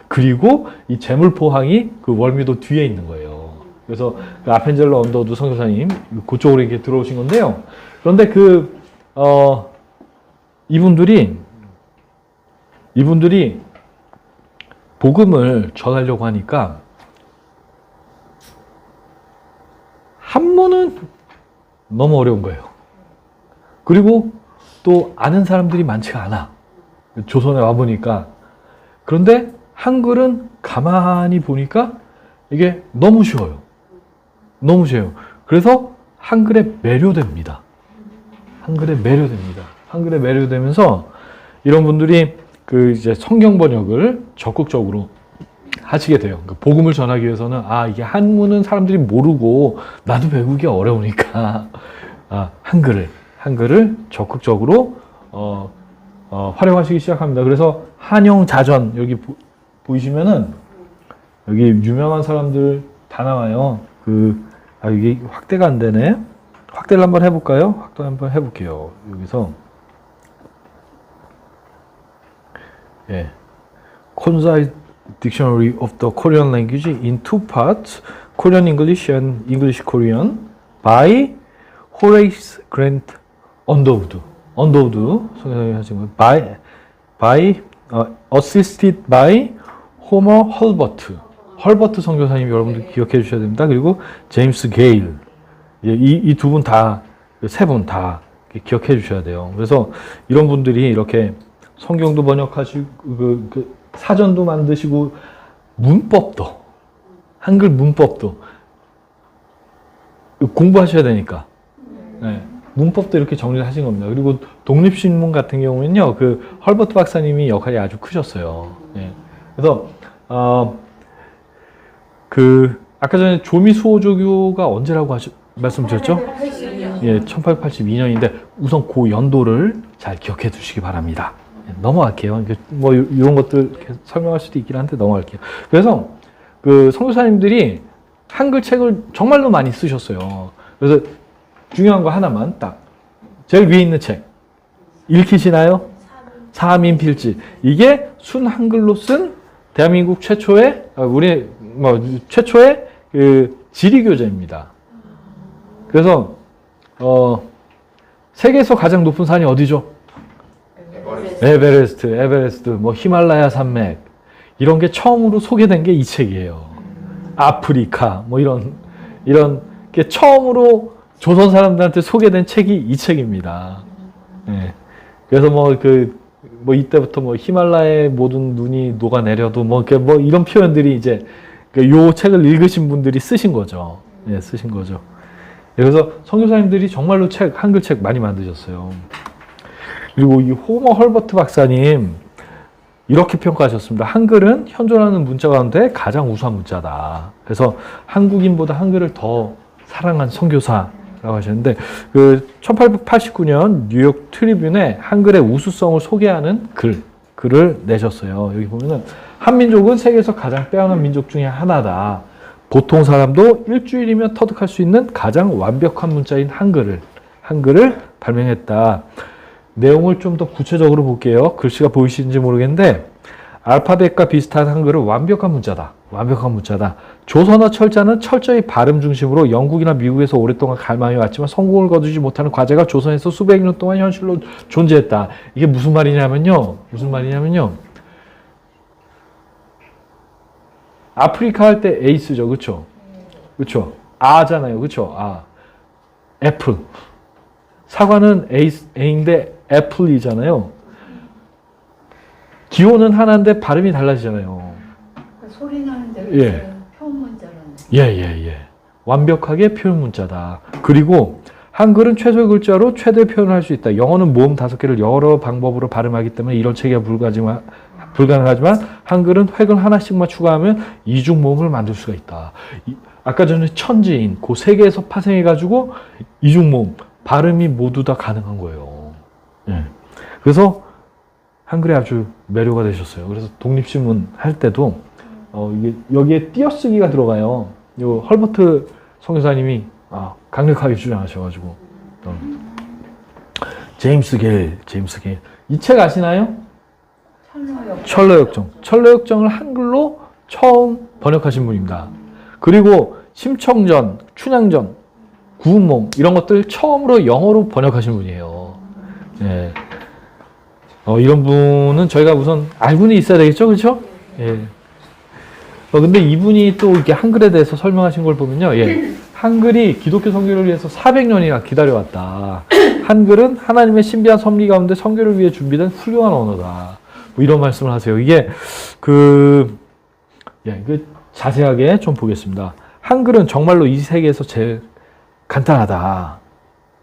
그리고 이 제물포항이 그 월미도 뒤에 있는 거예요. 그래서 그 아펜젤러 언더우드 선교사님 그쪽으로 이렇게 들어오신 건데요. 그런데 이분들이 복음을 전하려고 하니까 한문은 너무 어려운 거예요. 그리고 또 아는 사람들이 많지가 않아. 조선에 와보니까. 그런데 한글은 가만히 보니까 이게 너무 쉬워요. 너무 쉬워요. 그래서 한글에 매료됩니다. 한글에 매료됩니다. 한글에 매료되면서 이런 분들이 그 이제 성경 번역을 적극적으로 하시게 돼요. 그러니까 복음을 전하기 위해서는 이게 한문은 사람들이 모르고 나도 배우기 어려우니까 한글을 적극적으로 활용하시기 시작합니다. 그래서 한영자전 여기 보이시면은 여기 유명한 사람들 다 나와요. 이게 확대가 안 되네. 확대를 한번 해볼까요? 확대 한번 해볼게요. 여기서 Concise Dictionary of the Korean Language in two parts, Korean English and English Korean by Horace Grant Underwood. 하신 거 by assisted by Homer Hulbert. 헐버트 선교사님 여러분들 기억해 주셔야 됩니다. 그리고 제임스 게일. 이 두 분 다, 세 분 다 기억해 주셔야 돼요. 그래서 이런 분들이 이렇게 성경도 번역하시고, 사전도 만드시고, 문법도, 한글 문법도 공부하셔야 되니까. 네, 문법도 이렇게 정리를 하신 겁니다. 그리고 독립신문 같은 경우에는요, 헐버트 박사님이 역할이 아주 크셨어요. 네. 그래서, 아까 전에 조미수호조교가 언제라고 말씀드렸죠? 1882년인데 우선 그 연도를 잘 기억해 두시기 바랍니다. 넘어갈게요. 뭐 이런 것들 설명할 수도 있긴 한데 넘어갈게요. 그래서 선교사님들이 한글 책을 정말로 많이 쓰셨어요. 그래서 중요한 거 하나만 딱 제일 위에 있는 책 읽히시나요? 사민필지. 이게 순 한글로 쓴 대한민국 최초의 최초의 지리교재입니다. 그래서 세계에서 가장 높은 산이 어디죠? 에베레스트, 뭐 히말라야 산맥 이런 게 처음으로 소개된 게 이 책이에요. 아프리카 뭐 이런 게 처음으로 조선 사람들한테 소개된 책이 이 책입니다. 네. 그래서 뭐 이때부터 뭐 히말라야의 모든 눈이 녹아내려도 뭐 이런 표현들이 이제 요 책을 읽으신 분들이 쓰신 거죠. 예, 쓰신 거죠. 그래서 선교사님들이 정말로 한글 책 많이 만드셨어요. 그리고 이 호머 헐버트 박사님 이렇게 평가하셨습니다. 한글은 현존하는 문자 가운데 가장 우수한 문자다. 그래서 한국인보다 한글을 더 사랑한 선교사라고 하셨는데 1889년 뉴욕 트리뷴에 한글의 우수성을 소개하는 글을 내셨어요. 여기 보면은 한민족은 세계에서 가장 빼어난 민족 중에 하나다. 보통 사람도 일주일이면 터득할 수 있는 가장 완벽한 문자인 한글을 발명했다. 내용을 좀 더 구체적으로 볼게요. 글씨가 보이시는지 모르겠는데 알파벳과 비슷한 한글은 완벽한 문자다. 조선어 철자는 철저히 발음 중심으로 영국이나 미국에서 오랫동안 갈망해 왔지만 성공을 거두지 못하는 과제가 조선에서 수백 년 동안 현실로 존재했다. 이게 무슨 말이냐면요. 아프리카 할 때 에이스죠. 그쵸? 아잖아요. 그쵸? 애플. 사과는 A인데 애플이잖아요. 기호는 하나인데 발음이 달라지잖아요. 소리 나는데 예. 표현 문자는 예. 완벽하게 표현 문자다. 그리고 한글은 최소의 글자로 최대의 표현을 할 수 있다. 영어는 모음 5개를 여러 방법으로 발음하기 때문에 이런 체계가 불가능하지만 한글은 획을 하나씩만 추가하면 이중 모음을 만들 수가 있다. 아까 전에 천지인 그 세 개에서 파생해가지고 이중 모음 발음이 모두 다 가능한 거예요. 예. 그래서 한글에 아주 매료가 되셨어요. 그래서 독립신문 할 때도 이게 여기에 띄어쓰기가 들어가요. 요 헐버트 선교사님이 강력하게 주장하셔가지고 제임스 게일 이 책 아시나요? 철로역정을 한글로 처음 번역하신 분입니다. 그리고 심청전, 춘향전, 구운몽 이런 것들 처음으로 영어로 번역하신 분이에요. 예. 이런 분은 저희가 우선 알고는 있어야 되겠죠, 그렇죠? 예. 근데 이분이 또 이렇게 한글에 대해서 설명하신 걸 보면요, 한글이 기독교 선교를 위해서 400년이나 기다려왔다. 한글은 하나님의 신비한 섭리 가운데 선교를 위해 준비된 훌륭한 언어다. 뭐 이런 말씀을 하세요. 이게 자세하게 좀 보겠습니다. 한글은 정말로 이 세계에서 제일 간단하다.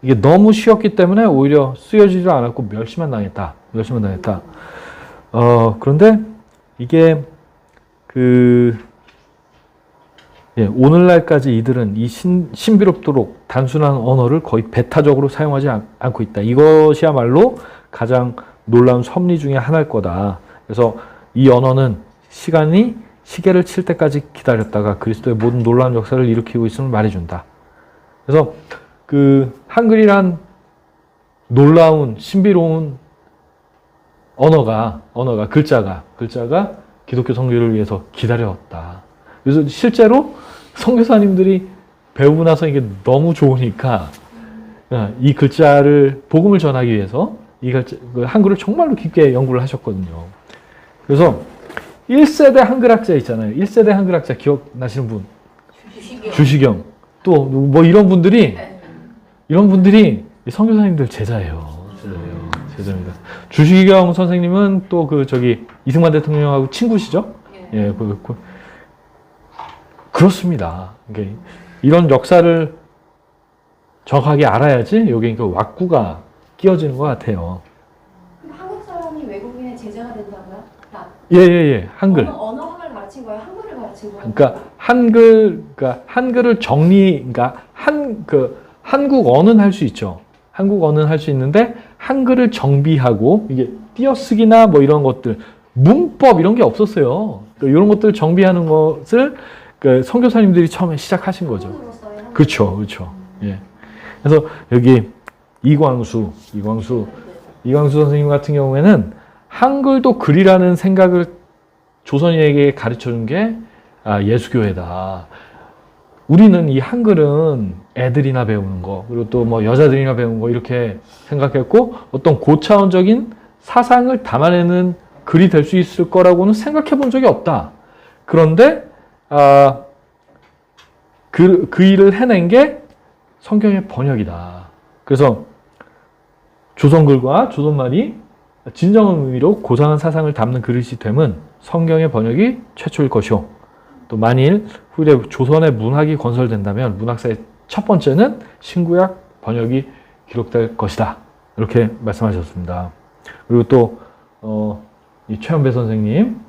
이게 너무 쉬웠기 때문에 오히려 쓰여지지도 않았고 멸시만 당했다. 멸시만 당했다. 그런데 이게 오늘날까지 이들은 이 신비롭도록 단순한 언어를 거의 배타적으로 사용하지 않고 있다. 이것이야말로 가장 놀라운 섭리 중에 하나일 거다. 그래서 이 언어는 시계를 칠 때까지 기다렸다가 그리스도의 모든 놀라운 역사를 일으키고 있음을 말해준다. 그래서 한글이란 놀라운 신비로운 언어가 글자가 기독교 선교를 위해서 기다려왔다. 그래서 실제로 선교사님들이 배우고 나서 이게 너무 좋으니까 이 글자를 복음을 전하기 위해서 한글을 정말로 깊게 연구를 하셨거든요. 그래서 1세대 한글학자 있잖아요. 1세대 한글학자 기억나시는 분? 주시경. 또 뭐 이런 분들이 선교사님들 제자예요. 제자입니다. 주시경 선생님은 또 이승만 대통령하고 친구시죠? 예, 그렇습니다. 이런 역사를 정확하게 알아야지 여기 왁구가 끼어지는 것 같아요. 한국 사람이 외국인의 제자가 된다고요? 예. 한글. 언어를 가르친 거예요? 한글을 가르친 거예요? 한글을 한국어는 할 수 있죠. 한국어는 할 수 있는데 한글을 정비하고 이게 띄어쓰기나 뭐 이런 것들, 문법 이런 게 없었어요. 이런 것들 정비하는 것을 선교사님들이 처음에 시작하신 거죠. 그렇죠. 예. 그래서 여기 이광수 선생님 같은 경우에는 한글도 글이라는 생각을 조선인에게 가르쳐준 게 예수교회다. 우리는 이 한글은 애들이나 배우는 거, 그리고 또 뭐 여자들이나 배우는 거 이렇게 생각했고 어떤 고차원적인 사상을 담아내는 글이 될 수 있을 거라고는 생각해 본 적이 없다. 그런데 그 일을 해낸 게 성경의 번역이다. 그래서 조선글과 조선말이 진정한 의미로 고상한 사상을 담는 그릇이 됨은 성경의 번역이 최초일 것이요. 또 만일 후대 조선의 문학이 건설된다면 문학사의 첫 번째는 신구약 번역이 기록될 것이다. 이렇게 말씀하셨습니다. 그리고 또 이 최현배 선생님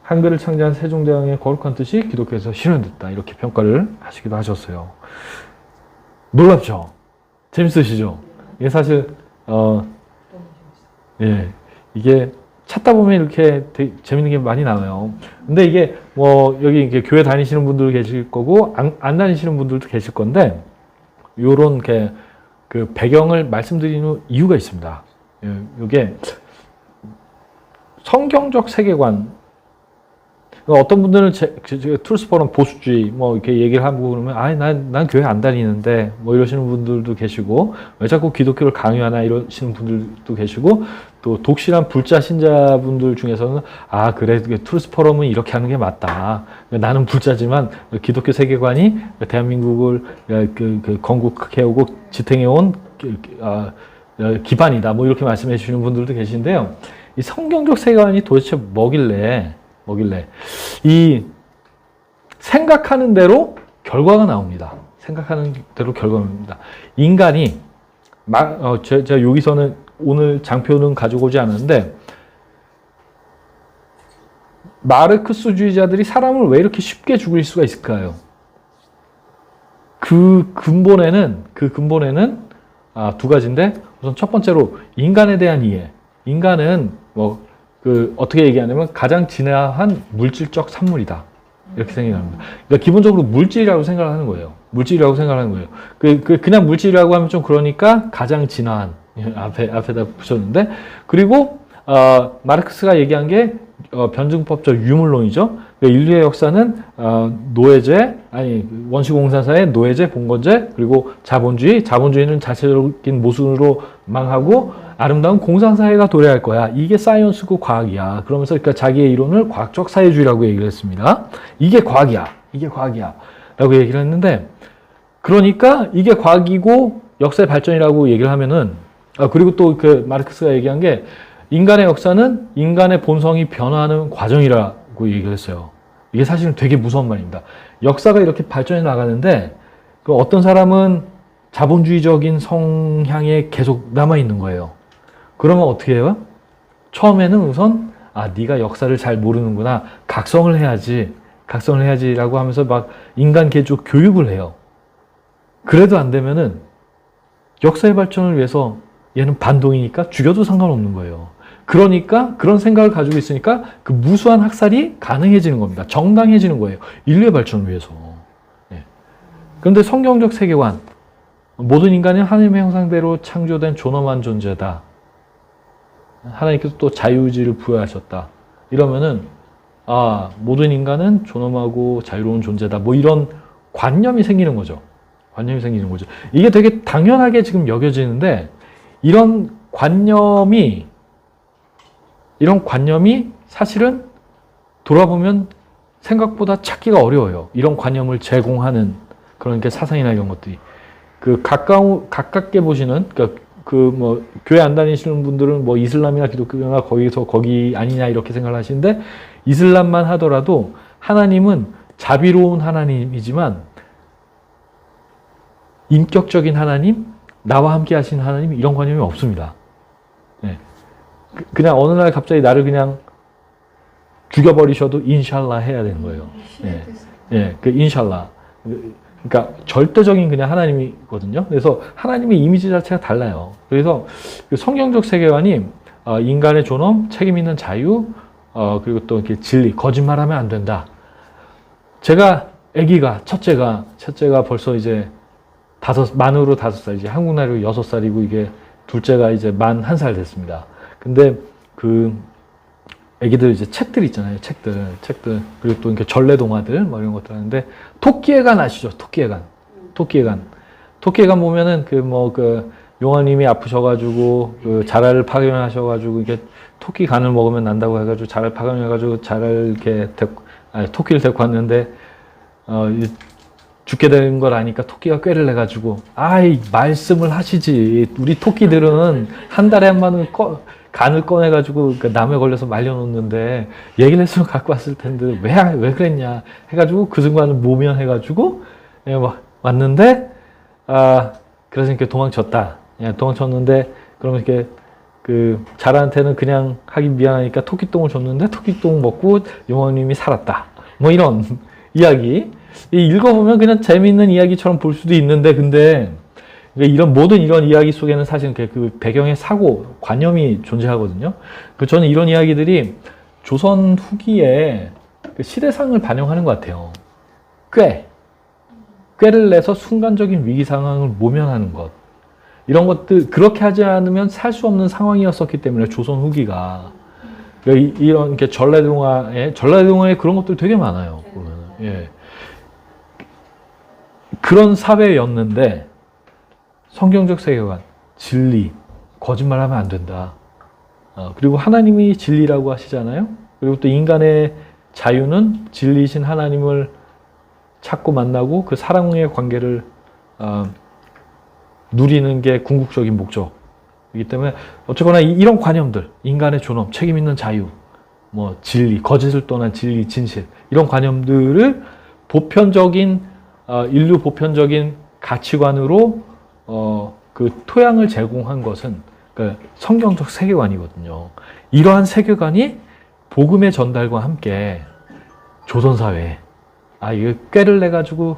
한글을 창제한 세종대왕의 거룩한 뜻이 기독교에서 실현됐다. 이렇게 평가를 하시기도 하셨어요. 놀랍죠? 재밌으시죠? 이게 사실 이게 찾다 보면 이렇게 되게 재밌는 게 많이 나와요. 근데 이게 여기 이렇게 교회 다니시는 분들 계실 거고 안 다니시는 분들도 계실 건데 요런 그 배경을 말씀드리는 이유가 있습니다. 이게 성경적 세계관. 어떤 분들은 트루스 포럼 보수주의 이렇게 얘기를 하고 그러면 난 교회 안 다니는데 이러시는 분들도 계시고 왜 자꾸 기독교를 강요하나 이러시는 분들도 계시고 또 독실한 불자 신자분들 중에서는 그래 트루스 포럼은 이렇게 하는 게 맞다. 나는 불자지만 기독교 세계관이 대한민국을 건국해오고 지탱해온 기반이다. 이렇게 말씀해 주시는 분들도 계신데요. 이 성경적 세계관이 도대체 뭐길래 이 생각하는 대로 결과가 나옵니다. 생각하는 대로 결과가 나옵니다. 인간이 제가 여기서는 오늘 장표는 가지고 오지 않았는데 마르크스주의자들이 사람을 왜 이렇게 쉽게 죽일 수가 있을까요? 그 근본에는 두 가지인데 우선 첫 번째로 인간에 대한 이해. 인간은 어떻게 얘기하냐면 가장 진화한 물질적 산물이다. 이렇게 생각합니다. 그러니까 기본적으로 물질이라고 생각을 하는 거예요. 그냥 물질이라고 하면 좀 그러니까 가장 진화한 앞에다 붙였는데 그리고 마르크스가 얘기한 게 변증법적 유물론이죠. 그러니까 인류의 역사는 원시공산사의 노예제, 봉건제, 그리고 자본주의는 자체적인 모순으로 망하고 아름다운 공산사회가 도래할 거야. 이게 사이언스고 과학이야. 그러면서 자기의 이론을 과학적 사회주의라고 얘기를 했습니다. 이게 과학이야. 라고 얘기를 했는데 그러니까 이게 과학이고 역사의 발전이라고 얘기를 하면은 그리고 또 마르크스가 얘기한 게 인간의 역사는 인간의 본성이 변화하는 과정이라고 얘기를 했어요. 이게 사실은 되게 무서운 말입니다. 역사가 이렇게 발전해 나가는데 그 어떤 사람은 자본주의적인 성향에 계속 남아 있는 거예요. 그러면 어떻게 해요? 처음에는 우선 네가 역사를 잘 모르는구나. 각성을 해야지라고 하면서 막 인간 개조 교육을 해요. 그래도 안 되면은 역사의 발전을 위해서 얘는 반동이니까 죽여도 상관없는 거예요. 그러니까 그런 생각을 가지고 있으니까 그 무수한 학살이 가능해지는 겁니다. 정당해지는 거예요. 인류의 발전을 위해서. 예. 그런데 성경적 세계관, 모든 인간은 하나님의 형상대로 창조된 존엄한 존재다. 하나님께서 또 자유의지를 부여하셨다. 이러면은 모든 인간은 존엄하고 자유로운 존재다. 뭐 이런 관념이 생기는 거죠. 이게 되게 당연하게 지금 여겨지는데 이런 관념이 사실은 돌아보면 생각보다 찾기가 어려워요. 이런 관념을 제공하는 그런 게 사상이나 이런 것들이. 가깝게 보시는, 교회 안 다니시는 분들은 뭐 이슬람이나 기독교나 거기 아니냐 이렇게 생각을 하시는데, 이슬람만 하더라도 하나님은 자비로운 하나님이지만 인격적인 하나님, 나와 함께 하시는 하나님, 이런 관념이 없습니다. 예. 그냥 어느 날 갑자기 나를 그냥 죽여버리셔도 인샬라 해야 되는 거예요. 예. 인샬라. 그러니까 절대적인 그냥 하나님이거든요. 그래서 하나님의 이미지 자체가 달라요. 그래서 성경적 세계관이 인간의 존엄, 책임 있는 자유, 그리고 또 이렇게 진리, 거짓말하면 안 된다. 제가 아기가 첫째가 벌써 이제 만으로 5살, 이제 한국 나이로 6살이고 이게 둘째가 이제 만 1살 됐습니다. 근데 애기들 이제 책들 있잖아요. 책들. 그리고 또 이렇게 전래동화들, 뭐 이런 것들 하는데, 토끼의간 아시죠? 토끼의간. 토끼의간 보면은 용화님이 아프셔가지고, 자랄을 파견하셔가지고, 이게 토끼 간을 먹으면 난다고 해가지고, 자랄 파견해가지고, 토끼를 데리고 왔는데, 죽게 된 걸 아니까 토끼가 꾀를 내가지고, 말씀을 하시지. 우리 토끼들은 한 달에 한 번은 간을 꺼내가지고 남에 걸려서 말려놓는데 얘기를 했으면 갖고 왔을 텐데 왜 그랬냐 해가지고 그 순간을 모면해가지고 왔는데 그래서 이렇게 도망쳤다. 도망쳤는데 그러면 이렇게 자라한테는 그냥 하기 미안하니까 토끼똥을 줬는데 토끼똥 먹고 용왕님이 살았다. 뭐 이런 이야기. 읽어보면 그냥 재미있는 이야기처럼 볼 수도 있는데 근데 모든 이런 이야기 속에는 사실 그 배경의 사고, 관념이 존재하거든요. 저는 이런 이야기들이 조선 후기에 시대상을 반영하는 것 같아요. 꾀를 내서 순간적인 위기 상황을 모면하는 것. 이런 것들, 그렇게 하지 않으면 살 수 없는 상황이었었기 때문에 조선 후기가. 이런 전래동화에 그런 것들 되게 많아요. 예. 그런 사회였는데, 성경적 세계관, 진리, 거짓말하면 안 된다. 그리고 하나님이 진리라고 하시잖아요. 그리고 또 인간의 자유는 진리이신 하나님을 찾고 만나고 그 사랑의 관계를 누리는 게 궁극적인 목적이기 때문에 어쨌거나 이런 관념들, 인간의 존엄, 책임 있는 자유, 뭐 진리, 거짓을 떠난 진리, 진실, 이런 관념들을 인류 보편적인 가치관으로 그 토양을 제공한 것은 성경적 세계관이거든요. 이러한 세계관이 복음의 전달과 함께 조선사회에 이거 꾀를 내가지고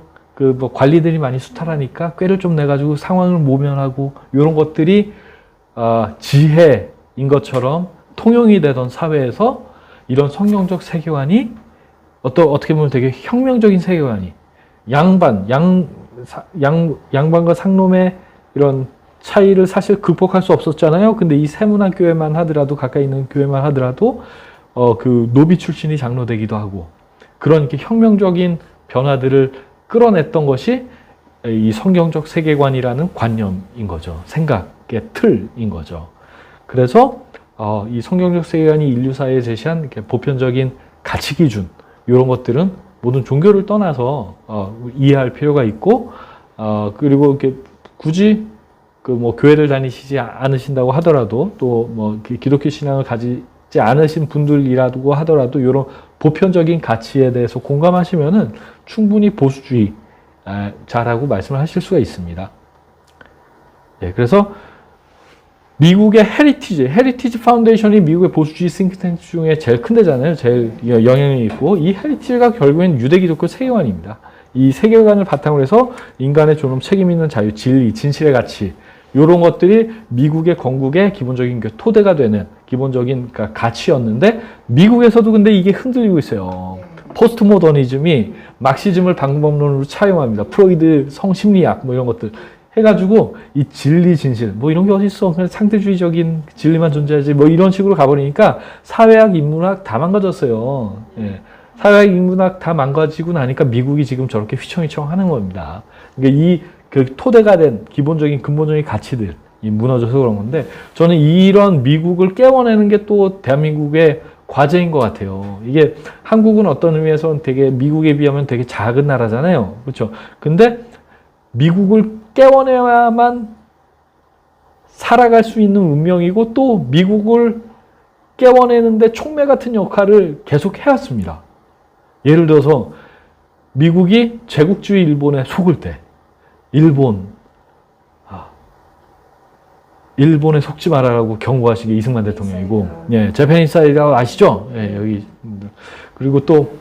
관리들이 많이 수탈하니까 꾀를 좀 내가지고 상황을 모면하고 이런 것들이 지혜인 것처럼 통용이 되던 사회에서 이런 성경적 세계관이 어떻게 보면 되게 혁명적인 세계관이 양반과 상놈의 이런 차이를 사실 극복할 수 없었잖아요. 근데 이 세문안 교회만 하더라도, 가까이 있는 교회만 하더라도, 노비 출신이 장로되기도 하고, 그런 이렇게 혁명적인 변화들을 끌어냈던 것이 이 성경적 세계관이라는 관념인 거죠. 생각의 틀인 거죠. 그래서, 이 성경적 세계관이 인류사회에 제시한 이렇게 보편적인 가치 기준, 이런 것들은 모든 종교를 떠나서, 이해할 필요가 있고, 그리고 이렇게 굳이 교회를 다니시지 않으신다고 하더라도 또 기독교 신앙을 가지지 않으신 분들이라고 하더라도 이런 보편적인 가치에 대해서 공감하시면은 충분히 보수주의 자라고 말씀을 하실 수가 있습니다. 예, 그래서 미국의 헤리티지 파운데이션이 미국의 보수주의 싱크탱크 중에 제일 큰 데잖아요. 제일 영향력이 있고, 이 헤리티지가 결국엔 유대기독교 세계관입니다. 이 세계관을 바탕으로 해서 인간의 존엄, 책임 있는 자유, 진리, 진실의 가치, 이런 것들이 미국의 건국의 기본적인 토대가 되는 기본적인 가치였는데, 미국에서도 근데 이게 흔들리고 있어요. 포스트 모더니즘이 막시즘을 방법론으로 차용합니다. 프로이드 성심리학 뭐 이런 것들 해가지고 이 진리, 진실 뭐 이런 게 어디 있어? 그냥 상대주의적인 진리만 존재하지 뭐 이런 식으로 가버리니까 사회학, 인문학 다 망가졌어요. 예. 사회학, 인문학 다 망가지고 나니까 미국이 지금 저렇게 휘청휘청 하는 겁니다. 그러니까 그 토대가 된 기본적인 근본적인 가치들이 무너져서 그런 건데, 저는 이런 미국을 깨워내는 게 또 대한민국의 과제인 것 같아요. 이게 한국은 어떤 의미에서는 되게 미국에 비하면 되게 작은 나라잖아요. 그렇죠? 근데 미국을 깨워내야만 살아갈 수 있는 운명이고, 또 미국을 깨워내는데 촉매 같은 역할을 계속 해왔습니다. 예를 들어서 미국이 제국주의 일본에 속을 때 일본에 속지 말아라고 경고하신 게 이승만 대통령이고, 예, 재팬인사이드라고 아시죠? 예, 여기. 그리고 또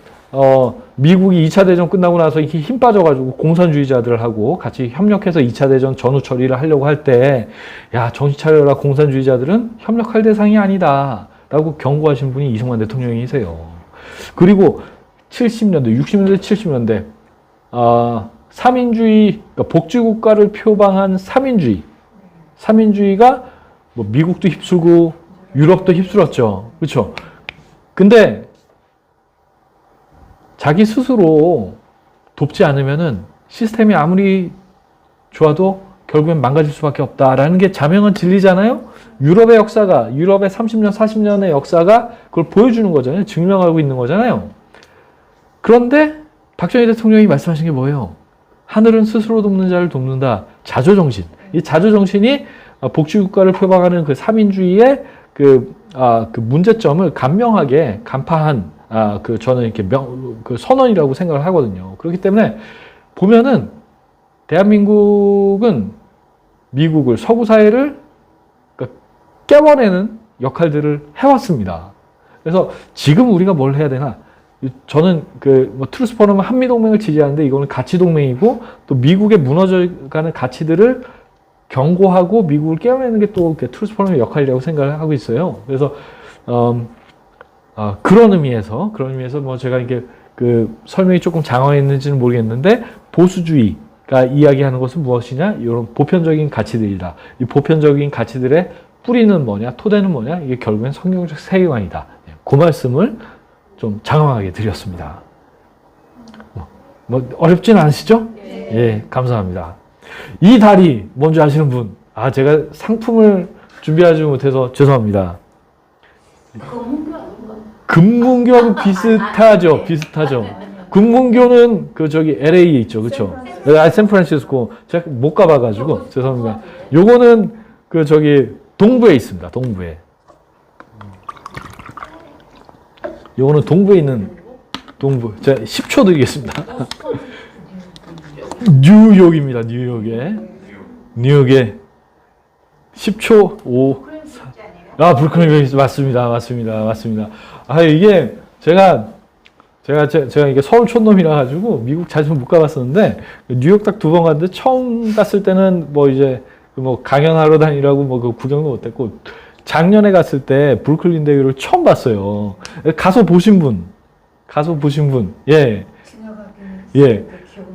미국이 2차 대전 끝나고 나서 이렇게 힘 빠져가지고 공산주의자들하고 같이 협력해서 2차 대전 전후 처리를 하려고 할 때, 야, 정신 차려라, 공산주의자들은 협력할 대상이 아니다 라고 경고하신 분이 이승만 대통령이세요. 그리고 70년대, 60년대, 70년대 삼인주의, 그러니까 복지국가를 표방한 삼인주의가 뭐 미국도 휩쓸고 유럽도 휩쓸었죠. 그렇죠? 근데 자기 스스로 돕지 않으면은 시스템이 아무리 좋아도 결국엔 망가질 수밖에 없다라는 게 자명한 진리잖아요. 유럽의 30년, 40년의 역사가 그걸 보여주는 거잖아요. 증명하고 있는 거잖아요. 그런데 박정희 대통령이 말씀하신 게 뭐예요? 하늘은 스스로 돕는 자를 돕는다. 자조정신. 이 자조정신이 복지국가를 표방하는 그 삼인주의의 그 문제점을 간명하게 간파한 저는 이렇게 그 선언이라고 생각을 하거든요. 그렇기 때문에 보면은 대한민국은 미국을, 서구 사회를 깨워내는 역할들을 해왔습니다. 그래서 지금 우리가 뭘 해야 되나? 저는 트루스 포럼은 한미동맹을 지지하는데, 이거는 가치동맹이고, 또 미국의 무너져가는 가치들을 경고하고 미국을 깨워내는 게 또 트루스 포럼의 역할이라고 생각을 하고 있어요. 그래서 그런 의미에서 뭐 제가 이게 설명이 조금 장황했는지는 모르겠는데, 보수주의가 이야기하는 것은 무엇이냐? 이런 보편적인 가치들이다. 이 보편적인 가치들의 뿌리는 뭐냐? 토대는 뭐냐? 이게 결국엔 성경적 세계관이다. 그 말씀을 좀 장황하게 드렸습니다. 뭐 어렵진 않으시죠? 네. 예, 감사합니다. 이 다리 뭔지 아시는 분? 제가 상품을 준비하지 못해서 죄송합니다. 금문교하고 비슷하죠. 금문교는 LA에 있죠. 그렇죠? 샌프란시스코. 제가 못 가봐가지고 죄송합니다. 요거는 동부에 있습니다. 동부에. 요거는 동부에 있는 제가 10초 드리겠습니다. 뉴욕입니다. 뉴욕에 10초 5 브루클린 맞습니다. 이게 제가 이게 서울 촌놈이라 가지고 미국 자주 못 가봤었는데, 뉴욕 딱 2번 갔는데, 처음 갔을 때는 강연하러 다니라고 구경도 못했고, 작년에 갔을 때 브루클린 대교를 처음 봤어요. 가서 보신 분, 예,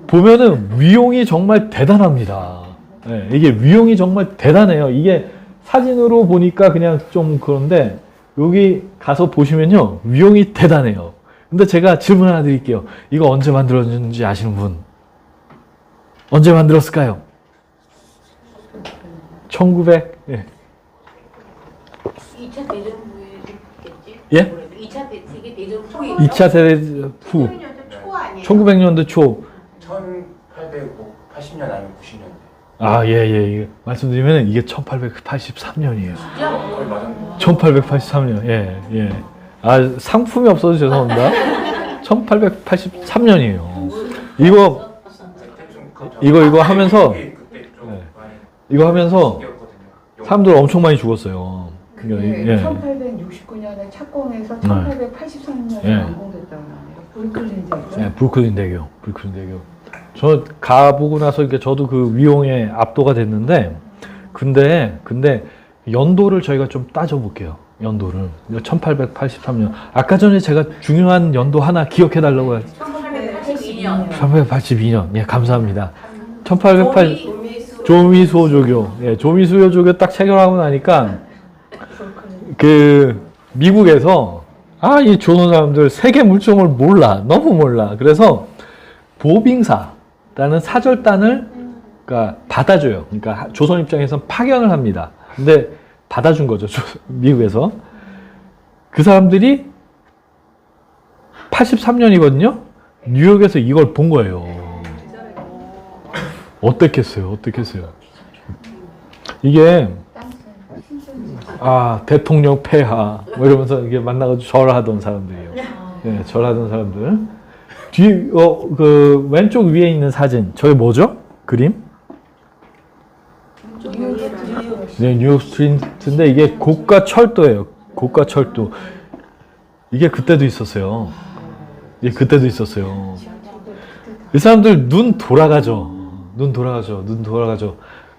보면은 위용이 정말 대단합니다. 예, 이게 위용이 정말 대단해요. 이게 사진으로 보니까 그냥 좀 그런데, 여기 가서 보시면요, 위용이 대단해요. 근데 제가 질문 하나 드릴게요. 이거 언제 만들어졌는지 아시는 분? 언제 만들었을까요? 2차 대전 후였겠지? 예? 2차 세계 대전 후에 2차 세대 후. 1900년대 초. 1880년 아니면 90년대. 예. 말씀드리면 이게 1883년이에요. 거의 맞았네. 1883년. 예. 상품이 없어서 죄송합니다. 1883년이에요. 이거 이거 하면서 그게 그때 좀 네. 많이 이거 하면서 신기했거든요. 사람들 엄청 많이 죽었어요. 그러니까 그게 예. 1869년에 착공해서 1883년에 예. 완공됐다고 하네요. 브루클린 대교. 네, 브루클린 대교, 브루클린 대교. 저 가보고 나서 이렇게 저도 그 위용에 압도가 됐는데, 근데 연도를 저희가 좀 따져볼게요. 연도를 1883년. 아까 전에 제가 중요한 연도 하나 기억해 달라고 했죠. 1882년. 1882년. 예, 감사합니다. 1880 조미수호 조교. 예, 조미수호 조교 딱 체결하고 나니까 그 미국에서 이 조선 사람들 세계 물정을 몰라. 너무 몰라. 그래서 보빙사라는 사절단을 그러니까 받아줘요. 그러니까 조선 입장에선 파견을 합니다. 근데 받아준 거죠. 미국에서. 그 사람들이 83년이거든요. 뉴욕에서 이걸 본 거예요. 어땠겠어요? 이게 대통령 폐하 뭐 이러면서 이게 만나가지고 절하던 사람들이에요. 네, 절하던 사람들. 그 왼쪽 위에 있는 사진, 저게 뭐죠? 그림? 네, 뉴욕 스트리트인데 이게 고가 철도예요. 고가 철도. 이게 그때도 있었어요. 이 사람들 눈 돌아가죠.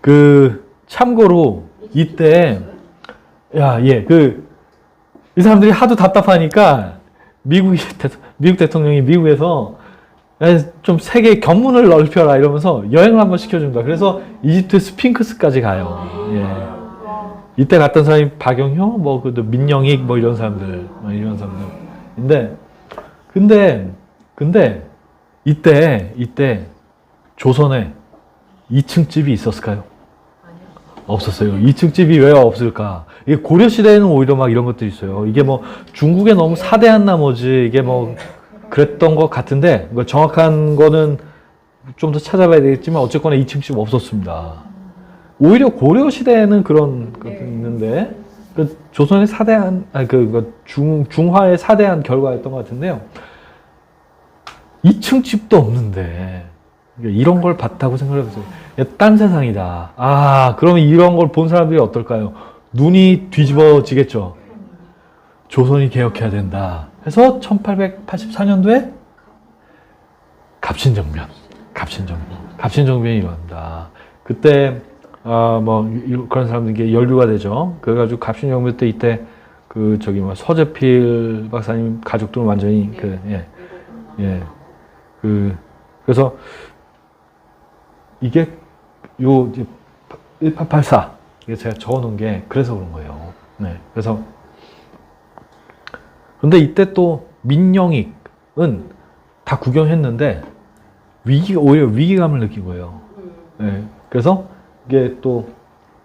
그 참고로 이때 이 사람들이 하도 답답하니까 미국 대통령이 미국에서 좀 세계 견문을 넓혀라 이러면서 여행을 한번 시켜준다. 그래서 이집트 스핑크스까지 가요. 예. 이때 갔던 사람이 박영효, 민영익 이런 사람들인데, 근데 이때 조선에 2층 집이 있었을까요? 없었어요. 2층 집이 왜 없을까? 이게 고려 시대에는 오히려 막 이런 것들이 있어요. 이게 중국에 너무 사대한 나머지 이게 그랬던 것 같은데 정확한 거는 좀 더 찾아봐야 되겠지만 어쨌거나 2층 집 없었습니다. 오히려 고려 시대에는 그런 것도 있는데 조선의 사대한 중화의 사대한 결과였던 것 같은데요. 2층 집도 없는데 이런 걸 봤다고 생각을 해보세요. 딴 세상이다. 그러면 이런 걸 본 사람들이 어떨까요? 눈이 뒤집어지겠죠. 조선이 개혁해야 된다. 해서 1884년도에 갑신정변이 일어납니다. 그때 그런 사람들에게 연루가 되죠. 그래가지고 갑신정변 때 이때 서재필 박사님 가족들은 완전히 그래서 이게 1884 이게 제가 적어놓은 게 그래서 그런 거예요. 네, 그래서 근데 이때 또 민영익은 다 구경했는데 오히려 위기감을 느낀 거예요. 네, 그래서 이게 또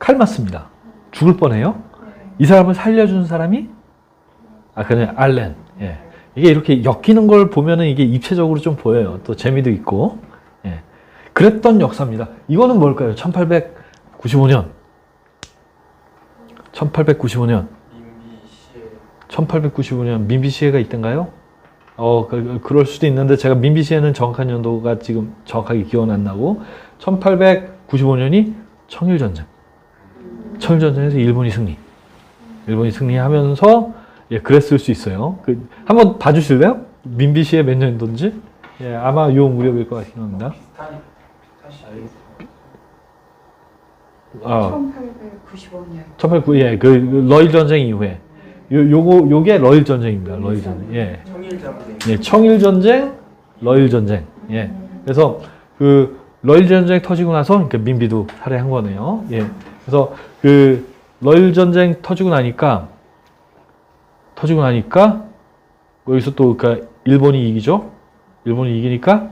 칼 맞습니다. 죽을 뻔해요. 이 사람을 살려준 사람이 그냥 알렌. 예. 이게 이렇게 엮이는 걸 보면은 이게 입체적으로 좀 보여요. 또 재미도 있고. 예. 그랬던 역사입니다. 이거는 뭘까요? 1895년. 1895년 민비시해가 있던가요? 그럴 수도 있는데 제가 민비시해는 정확한 연도가 지금 정확하게 기억은 안 나고 1895년이 청일전쟁에서 일본이 승리하면서 그랬을 수 있어요. 한번 봐주실래요? 민비시해 몇 년도인지? 예, 아마 요 무렵일 것 같긴 합니다. 1895년. 러일 전쟁 이후에. 요게 러일 전쟁입니다. 러일 전쟁. 예. 청일 전쟁, 러일 전쟁. 예. 그래서 러일 전쟁 터지고 나서 그러니까 민비도 살해한 거네요. 예. 그래서 러일 전쟁 터지고 나니까 여기서 또 일본이 이기죠. 일본이 이기니까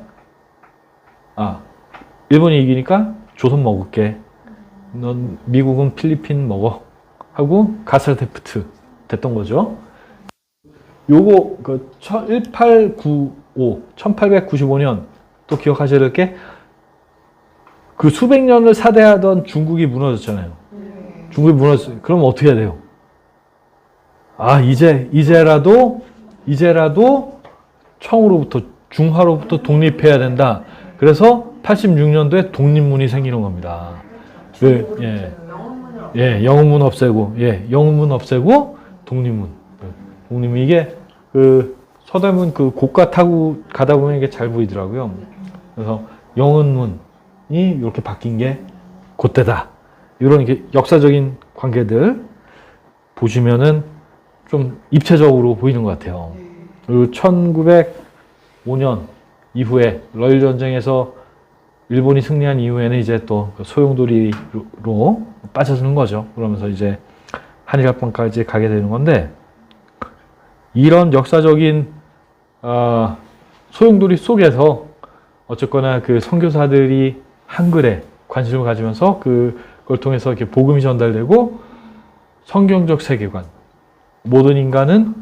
조선 먹을게. 넌 미국은 필리핀 먹어. 하고 가스라테프트 됐던 거죠. 요거 1895년 또 기억하셔야 될 게 수백 년을 사대하던 중국이 무너졌잖아요. 중국이 무너졌어요. 그럼 어떻게 해야 돼요? 이제라도 청으로부터 중화로부터 독립해야 된다. 그래서 86년도에 독립문이 생기는 겁니다. 영어문 없애고, 영어문 없애고 독립문. 독립문 이게 그 서대문 그 고가 타고 가다 보면 이게 잘 보이더라고요. 그래서 영어문이 이렇게 바뀐 게 그때다. 이런 게 역사적인 관계들 보시면은 좀 입체적으로 보이는 것 같아요. 그리고 1905년 이후에 러일 전쟁에서 일본이 승리한 이후에는 이제 또 소용돌이로 빠져드는 거죠. 그러면서 이제 한일합방까지 가게 되는 건데, 이런 역사적인 소용돌이 속에서 어쨌거나 그 선교사들이 한글에 관심을 가지면서 그걸 통해서 이렇게 복음이 전달되고, 성경적 세계관, 모든 인간은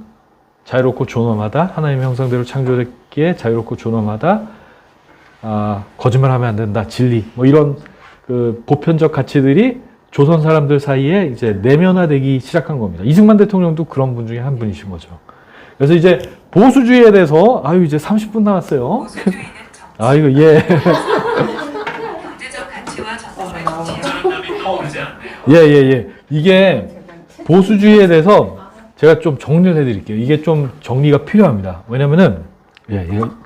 자유롭고 존엄하다, 하나님의 형상대로 창조됐기에 자유롭고 존엄하다, 거짓말하면 안 된다, 진리, 뭐 이런 그 보편적 가치들이 조선 사람들 사이에 이제 내면화되기 시작한 겁니다. 이승만 대통령도 그런 분 중에 한 분이신 거죠. 그래서 이제 보수주의에 대해서 이제 30분 남았어요. 이거 이게 보수주의에 대해서 제가 좀 정리를 해드릴게요. 이게 좀 정리가 필요합니다. 왜냐면은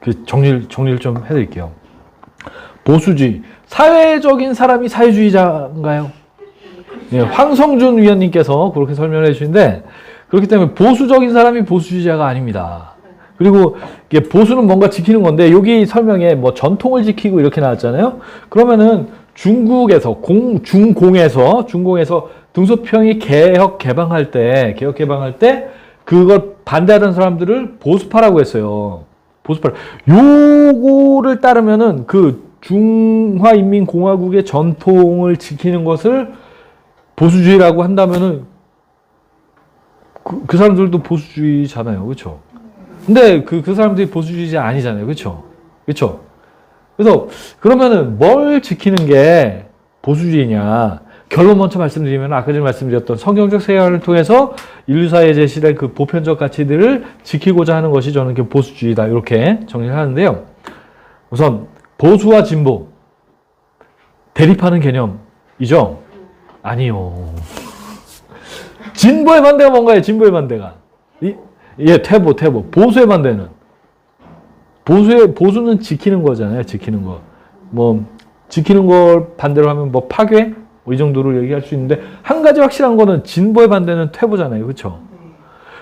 그 정리를 좀 해드릴게요. 보수주의, 사회적인 사람이 사회주의자인가요? 황성준 위원님께서 그렇게 설명을 해주시는데, 그렇기 때문에 보수적인 사람이 보수주의자가 아닙니다. 그리고 이게 보수는 뭔가 지키는 건데, 여기 설명에 뭐 전통을 지키고 이렇게 나왔잖아요. 그러면은 중국에서 중공에서 등소평이 개혁 개방할 때 그걸 반대하던 사람들을 보수파라고 했어요. 보수파. 요거를 따르면은 그 중화인민공화국의 전통을 지키는 것을 보수주의라고 한다면은 그 사람들도 보수주의잖아요. 그렇죠? 근데 그 사람들이 보수주의자 아니잖아요. 그렇죠? 그렇죠? 그래서 그러면은 뭘 지키는 게 보수주의냐? 결론 먼저 말씀드리면, 아까 전에 말씀드렸던 성경적 세계관을 통해서 인류사에 제시된 그 보편적 가치들을 지키고자 하는 것이 저는 보수주의다, 이렇게 정리를 하는데요. 우선 보수와 진보, 대립하는 개념이죠? 아니요. 진보의 반대가 뭔가요? 진보의 반대가 퇴보. 보수의 반대는, 보수는 지키는 거잖아요. 지키는 거. 뭐 지키는 걸 반대로 하면 뭐 파괴, 이 정도로 얘기할 수 있는데, 한 가지 확실한 거는 진보의 반대는 퇴보잖아요. 그렇죠?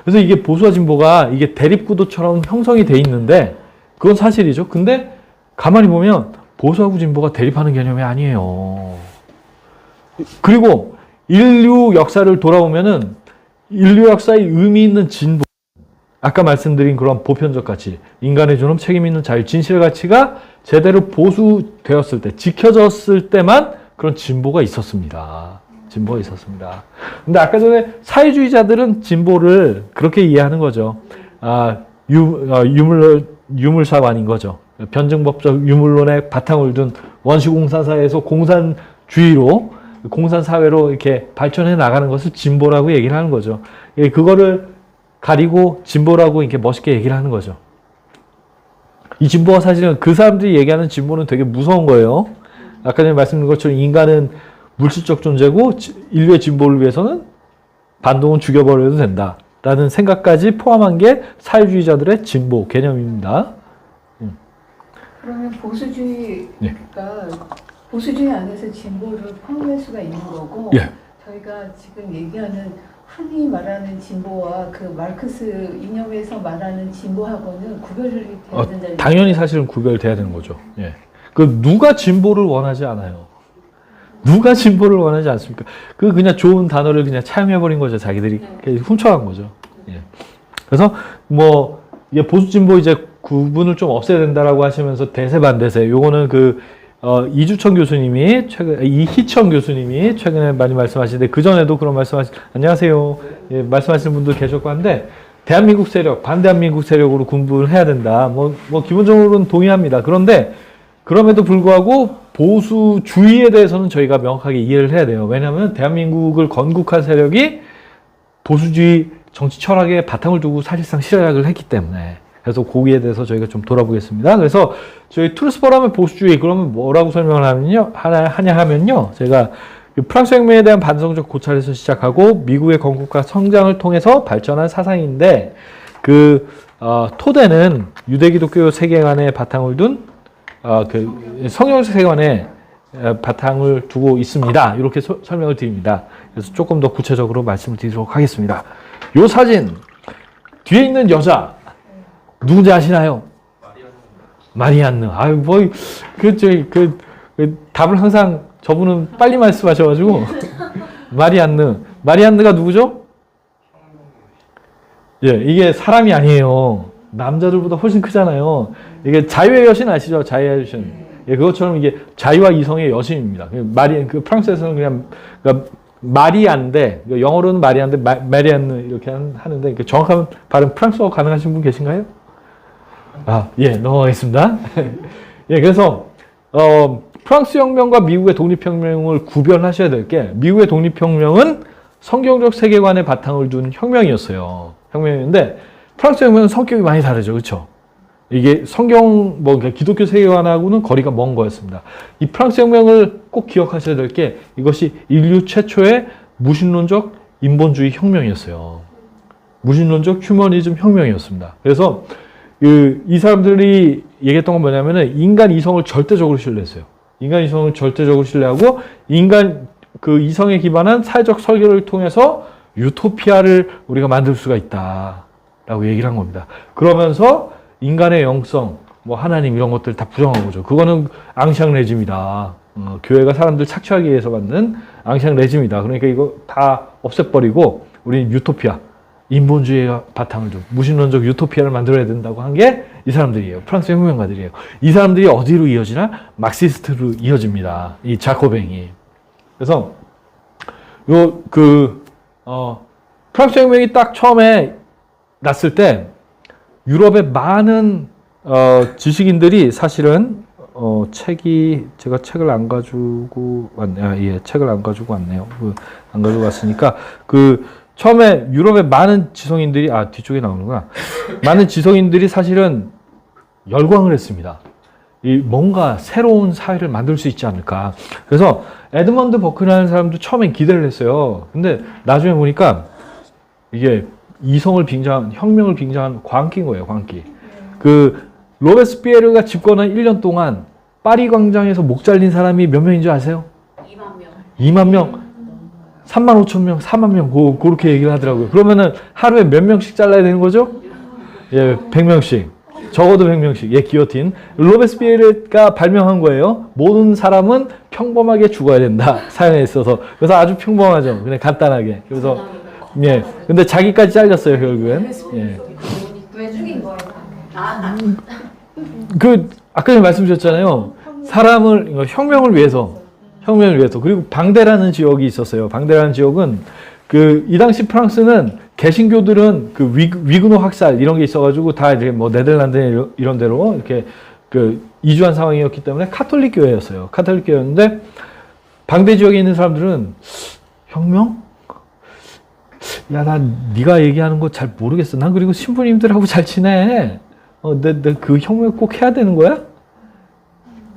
그래서 이게 보수와 진보가 이게 대립구도처럼 형성이 돼 있는데, 그건 사실이죠. 근데 가만히 보면 보수하고 진보가 대립하는 개념이 아니에요. 그리고 인류 역사를 돌아보면은 인류 역사의 의미 있는 진보, 아까 말씀드린 그런 보편적 가치, 인간의 존엄, 책임 있는 자유, 진실의 가치가 제대로 보수되었을 때, 지켜졌을 때만 그런 진보가 있었습니다. 근데 아까 전에 사회주의자들은 진보를 그렇게 이해하는 거죠. 유물사관인 거죠. 변증법적 유물론에 바탕을 둔 원시공산사에서 공산주의로, 공산사회로 이렇게 발전해 나가는 것을 진보라고 얘기를 하는 거죠. 그거를 가리고 진보라고 이렇게 멋있게 얘기를 하는 거죠. 이 진보가 사실은 그 사람들이 얘기하는 진보는 되게 무서운 거예요. 아까 전에 말씀드린 것처럼 인간은 물질적 존재고 인류의 진보를 위해서는 반동은 죽여버려도 된다라는 생각까지 포함한 게 사회주의자들의 진보 개념입니다. 그러면 보수주의가 보수주의 안에서 진보를 포함할 수가 있는 거고, 저희가 지금 얘기하는 흔히 말하는 진보와 그 마르크스 이념에서 말하는 진보하고는 구별이 돼야 된다는 당연히 사실은 구별돼야 되는 거죠. 누가 진보를 원하지 않아요. 누가 진보를 원하지 않습니까? 그냥 좋은 단어를 그냥 차용해버린 거죠. 자기들이 훔쳐간 거죠. 그래서 뭐 이게 보수 진보 이제 구분을 좀 없애야 된다라고 하시면서 대세 반대세, 요거는 이주천 교수님이 이희천 교수님이 최근에 많이 말씀하시는데, 그 전에도 그런 안녕하세요. 말씀하시는 분들 계셨고 한데, 대한민국 세력, 반대한민국 세력으로 구분을 해야 된다. 뭐 기본적으로는 동의합니다. 그런데 그럼에도 불구하고 보수주의에 대해서는 저희가 명확하게 이해를 해야 돼요. 왜냐하면 대한민국을 건국한 세력이 보수주의 정치 철학에 바탕을 두고 사실상 시작을 했기 때문에. 그래서 거기에 대해서 저희가 좀 돌아보겠습니다. 그래서 저희 트루스포럼의 보수주의 그러면 뭐라고 설명을 하냐 하면요. 제가 프랑스 혁명에 대한 반성적 고찰에서 시작하고 미국의 건국과 성장을 통해서 발전한 사상인데 그 토대는 유대기독교 세계관에 바탕을 둔 그 성경 세계관에 바탕을 두고 있습니다. 이렇게 설명을 드립니다. 그래서 조금 더 구체적으로 말씀을 드리도록 하겠습니다. 요 사진 뒤에 있는 여자 누군지 아시나요? 마리안느. 아유 그 답을 항상 저분은 빨리 말씀하셔가지고 마리안느가 누구죠? 예, 이게 사람이 아니에요. 남자들보다 훨씬 크잖아요. 이게 자유의 여신 아시죠? 자유의 여신. 예, 그것처럼 이게 자유와 이성의 여신입니다. 그 프랑스에서는 그냥 그러니까 마리안데 영어로는 마리안데 마리안느 이렇게 하는데 정확한 발음 프랑스어 가능하신 분 계신가요? 예, 넘어가겠습니다. 예, 그래서 프랑스 혁명과 미국의 독립혁명을 구별하셔야 될 게 미국의 독립혁명은 성경적 세계관에 바탕을 둔 혁명이었어요. 혁명이었는데 프랑스 혁명은 성격이 많이 다르죠. 그렇죠? 이게 성경 그러니까 기독교 세계관하고는 거리가 먼 거였습니다. 이 프랑스 혁명을 꼭 기억하셔야 될 게 이것이 인류 최초의 무신론적 인본주의 혁명이었어요. 무신론적 휴머니즘 혁명이었습니다. 그래서 이 사람들이 얘기했던 건 뭐냐면은 인간 이성을 절대적으로 신뢰했어요. 인간 이성을 절대적으로 신뢰하고 인간 그 이성에 기반한 사회적 설계를 통해서 유토피아를 우리가 만들 수가 있다라고 얘기를 한 겁니다. 그러면서 인간의 영성, 하나님 이런 것들 다 부정한 거죠. 그거는 앙샹 레짐이다. 교회가 사람들 착취하기 위해서 만든 앙샹 레짐이다. 그러니까 이거 다 없애버리고 우리는 유토피아, 인본주의의 바탕을 둔 무신론적 유토피아를 만들어야 된다고 한 게 이 사람들이에요. 프랑스 혁명가들이에요. 이 사람들이 어디로 이어지나? 막시스트로 이어집니다. 이 자코뱅이. 그래서 프랑스 혁명이 딱 처음에 났을 때 유럽의 많은 지식인들이 사실은 제가 책을 안 가지고 왔네요. 책을 안 가지고 왔네요. 안 가지고 왔으니까 처음에 유럽의 많은 지성인들이 뒤쪽에 나오는구나. 많은 지성인들이 사실은 열광을 했습니다. 뭔가 새로운 사회를 만들 수 있지 않을까. 그래서 에드먼드 버크라는 사람도 처음엔 기대를 했어요. 근데 나중에 보니까 이게 이성을 빙자한, 혁명을 빙자한 광기인 거예요, 광기. 로베스피에르가 집권한 1년 동안 파리 광장에서 목 잘린 사람이 몇 명인 줄 아세요? 2만 명. 2만 명? 3만 5천 명, 4만 명, 그렇게 얘기를 하더라고요. 그러면은 하루에 몇 명씩 잘라야 되는 거죠? 예, 100명씩. 적어도 100명씩. 예, 기요틴. 로베스피에르가 발명한 거예요. 모든 사람은 평범하게 죽어야 된다. 사연에 있어서. 그래서 아주 평범하죠. 그냥 간단하게. 그래서, 예. 근데 자기까지 잘렸어요, 결국엔. 예. 왜 죽인 거예요? 아까 전에 말씀드렸잖아요. 사람을, 혁명을 위해서. 그리고 방대라는 지역이 있었어요. 방대라는 지역은 이 당시 프랑스는 개신교들은 위그노 학살 이런 게 있어가지고 다 이제 네덜란드 이런 데로 이렇게 이주한 상황이었기 때문에 카톨릭 교회였어요. 카톨릭 교회였는데 방대 지역에 있는 사람들은 혁명? 야, 나 네가 얘기하는 거 잘 모르겠어. 난 그리고 신부님들하고 잘 지내. 내 그 혁명 꼭 해야 되는 거야?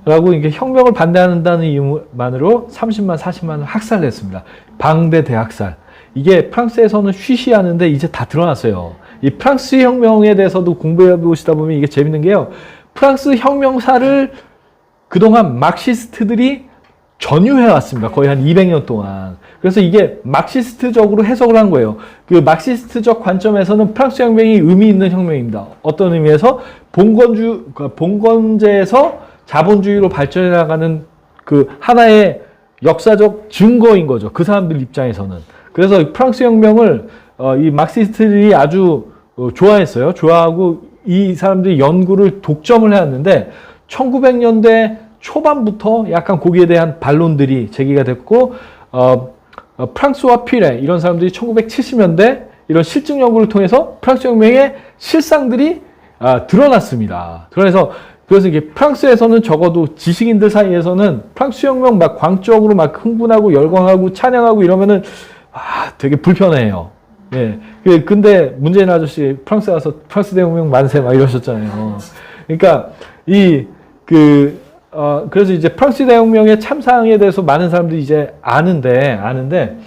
라고 이게 혁명을 반대한다는 이유만으로 30만, 40만을 학살냈습니다. 방대 대학살. 이게 프랑스에서는 쉬쉬하는데 이제 다 드러났어요. 이 프랑스 혁명에 대해서도 공부해 보시다 보면 이게 재밌는 게요. 프랑스 혁명사를 그동안 막시스트들이 전유해 왔습니다. 거의 한 200년 동안. 그래서 이게 막시스트적으로 해석을 한 거예요. 막시스트적 관점에서는 프랑스 혁명이 의미 있는 혁명입니다. 어떤 의미에서 봉건제에서 자본주의로 발전해 나가는 하나의 역사적 증거인 거죠. 그 사람들 입장에서는. 그래서 프랑스 혁명을 이 막시스트들이 아주 좋아했어요. 좋아하고 이 사람들이 연구를 독점을 해왔는데 1900년대 초반부터 약간 거기에 대한 반론들이 제기가 됐고 프랑스와 피레 이런 사람들이 1970년대 이런 실증 연구를 통해서 프랑스 혁명의 실상들이 드러났습니다. 그래서 이게 프랑스에서는 적어도 지식인들 사이에서는 프랑스 혁명 광적으로 흥분하고 열광하고 찬양하고 이러면은 되게 불편해요. 예. 근데 문재인 아저씨 프랑스 가서 프랑스 대혁명 만세 막 이러셨잖아요. 그러니까 그래서 이제 프랑스 대혁명의 참상에 대해서 많은 사람들이 이제 아는데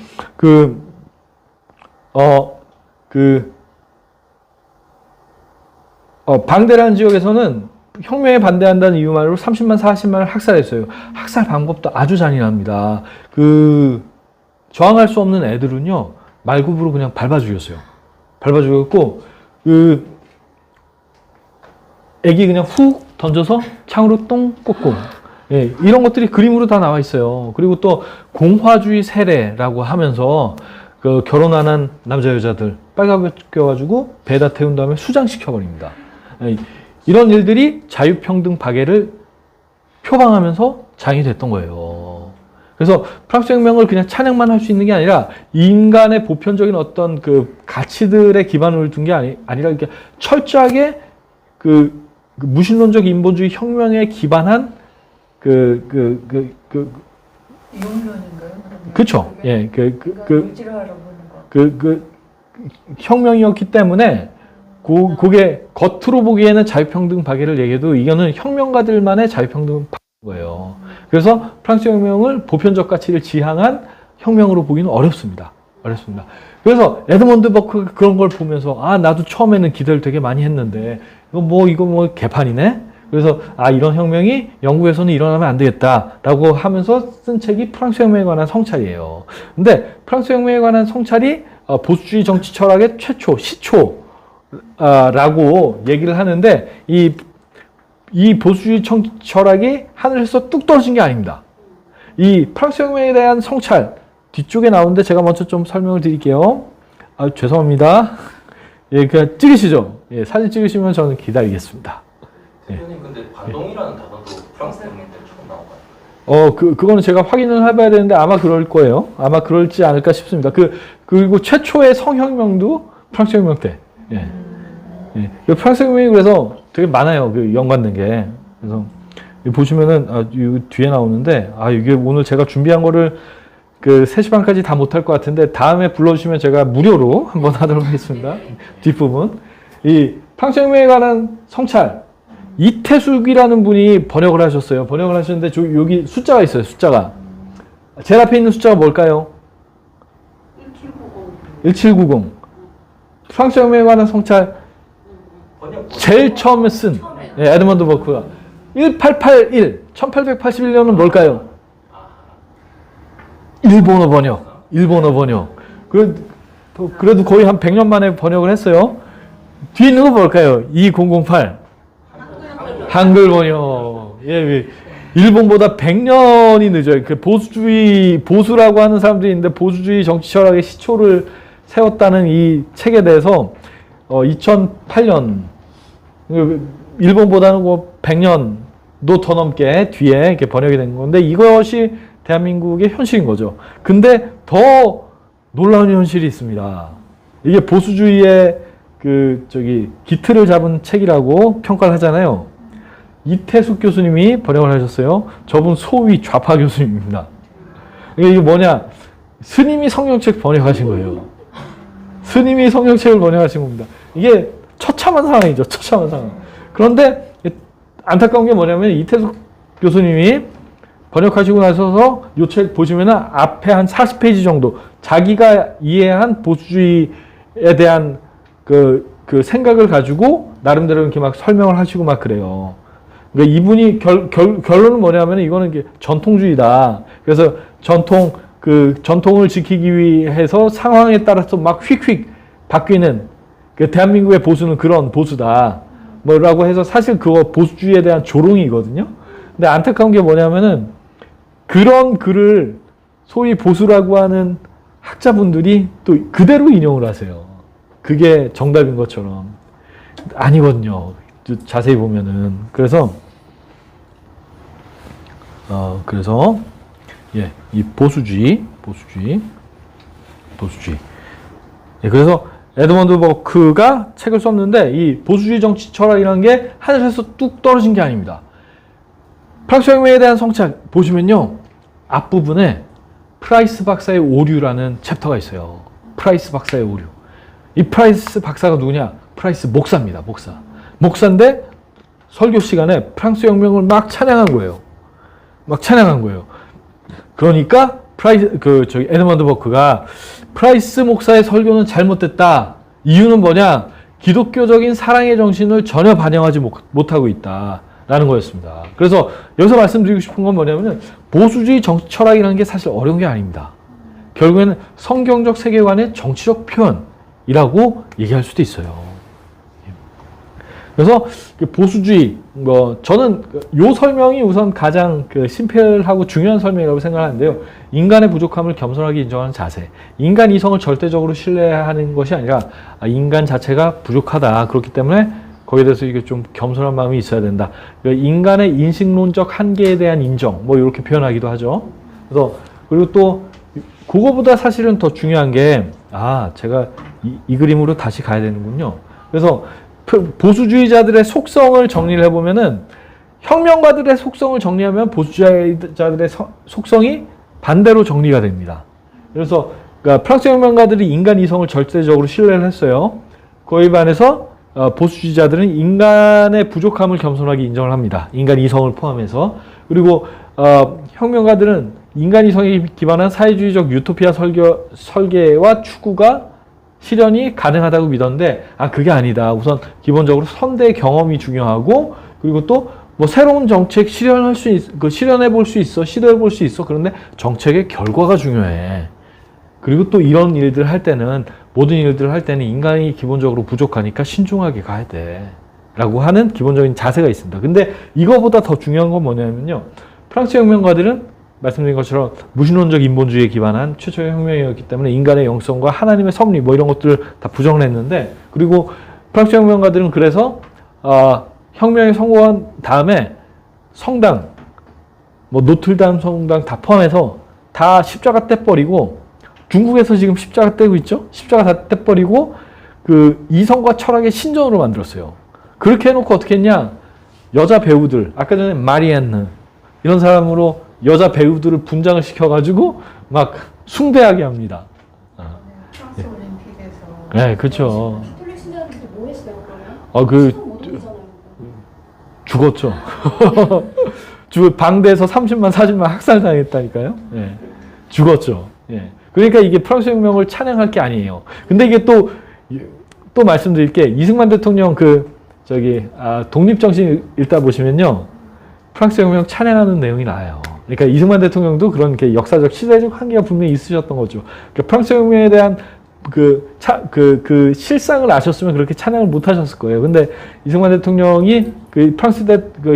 방대란 지역에서는 혁명에 반대한다는 이유만으로 30만, 40만을 학살했어요. 학살 방법도 아주 잔인합니다. 저항할 수 없는 애들은요, 말굽으로 그냥 밟아 죽였어요. 밟아 죽였고, 애기 그냥 훅 던져서 창으로 똥 꽂고, 예, 이런 것들이 그림으로 다 나와 있어요. 그리고 또 공화주의 세례라고 하면서 결혼 안 한 남자 여자들 빨갛게 껴가지고 배에다 태운 다음에 수장시켜 버립니다. 예, 이런 일들이 자유평등 박애를 표방하면서 장이 됐던 거예요. 그래서 프랑스 혁명을 그냥 찬양만 할 수 있는 게 아니라 인간의 보편적인 어떤 그 가치들의 기반을 둔 게 아니라 이렇게 철저하게 무신론적 인본주의 혁명에 기반한 이용론인가요? 그쵸. 예, 물질을 알아보는 거. 혁명이었기 때문에 그게 겉으로 보기에는 자유평등 박애를 얘기해도 이거는 혁명가들만의 자유평등 박애예요. 그래서 프랑스 혁명을 보편적 가치를 지향한 혁명으로 보기는 어렵습니다. 그래서 에드먼드 버크가 그런 걸 보면서 나도 처음에는 기대를 되게 많이 했는데 이거 개판이네. 그래서 이런 혁명이 영국에서는 일어나면 안 되겠다라고 하면서 쓴 책이 프랑스 혁명에 관한 성찰이에요. 근데 프랑스 혁명에 관한 성찰이 보수주의 정치 철학의 시초라고 얘기를 하는데 이 보수주의 정치 철학이 하늘에서 뚝 떨어진 게 아닙니다. 이 프랑스 혁명에 대한 성찰 뒤쪽에 나오는데 제가 먼저 좀 설명을 드릴게요. 죄송합니다. 예, 그냥 찍으시죠. 예, 사진 찍으시면 저는 기다리겠습니다. 대표님 근데 반동이라는 단어도 프랑스 혁명 때 처음 나온 거예요? 그거는 제가 확인을 해봐야 되는데 아마 그럴 거예요. 아마 그럴지 않을까 싶습니다. 그리고 최초의 성혁명도 프랑스 혁명 때. 예. 예. 프랑스 혁명이 그래서 되게 많아요. 연관된 게. 그래서 보시면은 이 뒤에 나오는데 이게 오늘 제가 준비한 거를 3시 반까지 다 못할 것 같은데 다음에 불러주시면 제가 무료로 한번 하도록 하겠습니다. 뒷부분. 이 프랑스 혁명에 관한 성찰. 이태숙이라는 분이 번역을 하셨어요. 번역을 하셨는데 여기 숫자가 있어요. 숫자가. 제일 앞에 있는 숫자가 뭘까요? 1790. 프랑스 혁명에 관한 성찰 제일 처음에 쓴 에드먼드 버크가 1881, 1881년은 뭘까요? 일본어 번역. 그래도 거의 한 100년 만에 번역을 했어요. 뒤에 있는 거 뭘까요? 2008. 한글 번역. 예, 일본보다 100년이 늦어요. 보수라고 하는 사람들이 있는데 보수주의 정치 철학의 시초를 세웠다는 이 책에 대해서 2008년 일본보다는 100년도 더 넘게 뒤에 이렇게 번역이 된 건데 이것이 대한민국의 현실인 거죠. 근데 더 놀라운 현실이 있습니다. 이게 보수주의의 기틀을 잡은 책이라고 평가를 하잖아요. 이태숙 교수님이 번역을 하셨어요. 저분 소위 좌파 교수님입니다. 이게 뭐냐? 스님이 성경책 번역하신 거예요. 스님이 성경책을 번역하신 겁니다. 이게 처참한 상황이죠. 처참한 상황. 그런데 안타까운 게 뭐냐면 이태숙 교수님이 번역하시고 나서서 이 책 보시면은 앞에 한 40페이지 정도 자기가 이해한 보수주의에 대한 그 생각을 가지고 나름대로 이렇게 막 설명을 하시고 막 그래요. 그러니까 이분이 결론은 뭐냐면 이거는 이게 전통주의다. 그래서 전통을 지키기 위해서 상황에 따라서 막 휙휙 바뀌는 대한민국의 보수는 그런 보수다. 뭐라고 해서 사실 그거 보수주의에 대한 조롱이거든요. 근데 안타까운 게 뭐냐면은 그런 글을 소위 보수라고 하는 학자분들이 또 그대로 인용을 하세요. 그게 정답인 것처럼. 아니거든요. 자세히 보면은. 그래서 이 보수주의. 예, 그래서 에드먼드 버크가 책을 썼는데 이 보수주의 정치 철학이라는 게 하늘에서 뚝 떨어진 게 아닙니다. 프랑스 혁명에 대한 성찰 보시면요. 앞부분에 프라이스 박사의 오류라는 챕터가 있어요. 프라이스 박사의 오류. 이 프라이스 박사가 누구냐? 프라이스 목사입니다. 목사인데 설교 시간에 프랑스 혁명을 막 찬양한 거예요. 그러니까 에드먼드 버크가 프라이스 목사의 설교는 잘못됐다. 이유는 뭐냐? 기독교적인 사랑의 정신을 전혀 반영하지 못하고 있다라는 거였습니다. 그래서 여기서 말씀드리고 싶은 건 뭐냐면은 보수주의 정치 철학이라는 게 사실 어려운 게 아닙니다. 결국에는 성경적 세계관의 정치적 표현이라고 얘기할 수도 있어요. 그래서 보수주의, 저는 요 설명이 우선 가장 심플하고 중요한 설명이라고 생각하는데요. 인간의 부족함을 겸손하게 인정하는 자세. 인간 이성을 절대적으로 신뢰하는 것이 아니라 인간 자체가 부족하다. 그렇기 때문에 거기에 대해서 이게 좀 겸손한 마음이 있어야 된다. 인간의 인식론적 한계에 대한 인정, 이렇게 표현하기도 하죠. 그래서 그리고 또 그거보다 사실은 더 중요한 게 제가 이 그림으로 다시 가야 되는군요. 그래서 보수주의자들의 속성을 정리를 해보면은 혁명가들의 속성을 정리하면 보수주의자들의 속성이 반대로 정리가 됩니다. 그래서 프랑스 혁명가들이 인간 이성을 절대적으로 신뢰를 했어요. 그에 반해서 보수주의자들은 인간의 부족함을 겸손하게 인정을 합니다. 인간 이성을 포함해서. 그리고 혁명가들은 인간 이성에 기반한 사회주의적 유토피아 설계와 추구가 실현이 가능하다고 믿었는데 그게 아니다. 우선 기본적으로 선대 경험이 중요하고 그리고 또 새로운 정책 실현해 볼 수 있어. 시도해 볼 수 있어. 그런데 정책의 결과가 중요해. 그리고 또 이런 일들 할 때는 모든 일들을 할 때는 인간이 기본적으로 부족하니까 신중하게 가야 돼. 라고 하는 기본적인 자세가 있습니다. 근데 이거보다 더 중요한 건 뭐냐면요. 프랑스 혁명가들은 말씀드린 것처럼 무신론적 인본주의에 기반한 최초의 혁명이었기 때문에 인간의 영성과 하나님의 섭리 이런 것들을 다 부정을 했는데 그리고 프랑스 혁명가들은 그래서 혁명에 성공한 다음에 성당 노틀담 성당 다 포함해서 다 십자가 떼버리고 중국에서 지금 십자가 떼고 있죠? 십자가 다 떼버리고 이성과 철학의 신전으로 만들었어요. 그렇게 해놓고 어떻게 했냐? 여자 배우들 아까 전에 마리안느 이런 사람으로 여자 배우들을 분장을 시켜가지고 막 숭배하게 합니다. 프랑스 올림픽에서. 네, 그렇죠. 가톨릭 신자들이 뭐 했어요, 그러면? 못 오잖아요. 죽었죠. 방대에서 30만, 40만 학살당했다니까요. 예. 죽었죠. 예. 그러니까 이게 프랑스 혁명을 찬양할 게 아니에요. 근데 이게 또 말씀드릴 게 이승만 대통령 독립정신 읽다 보시면요. 프랑스 혁명 찬양하는 내용이 나와요. 그러니까 이승만 대통령도 그런 게 역사적 시대적 한계가 분명히 있으셨던 거죠. 그러니까 프랑스 혁명에 대한 그 실상을 아셨으면 그렇게 찬양을 못 하셨을 거예요. 근데 이승만 대통령이 프랑스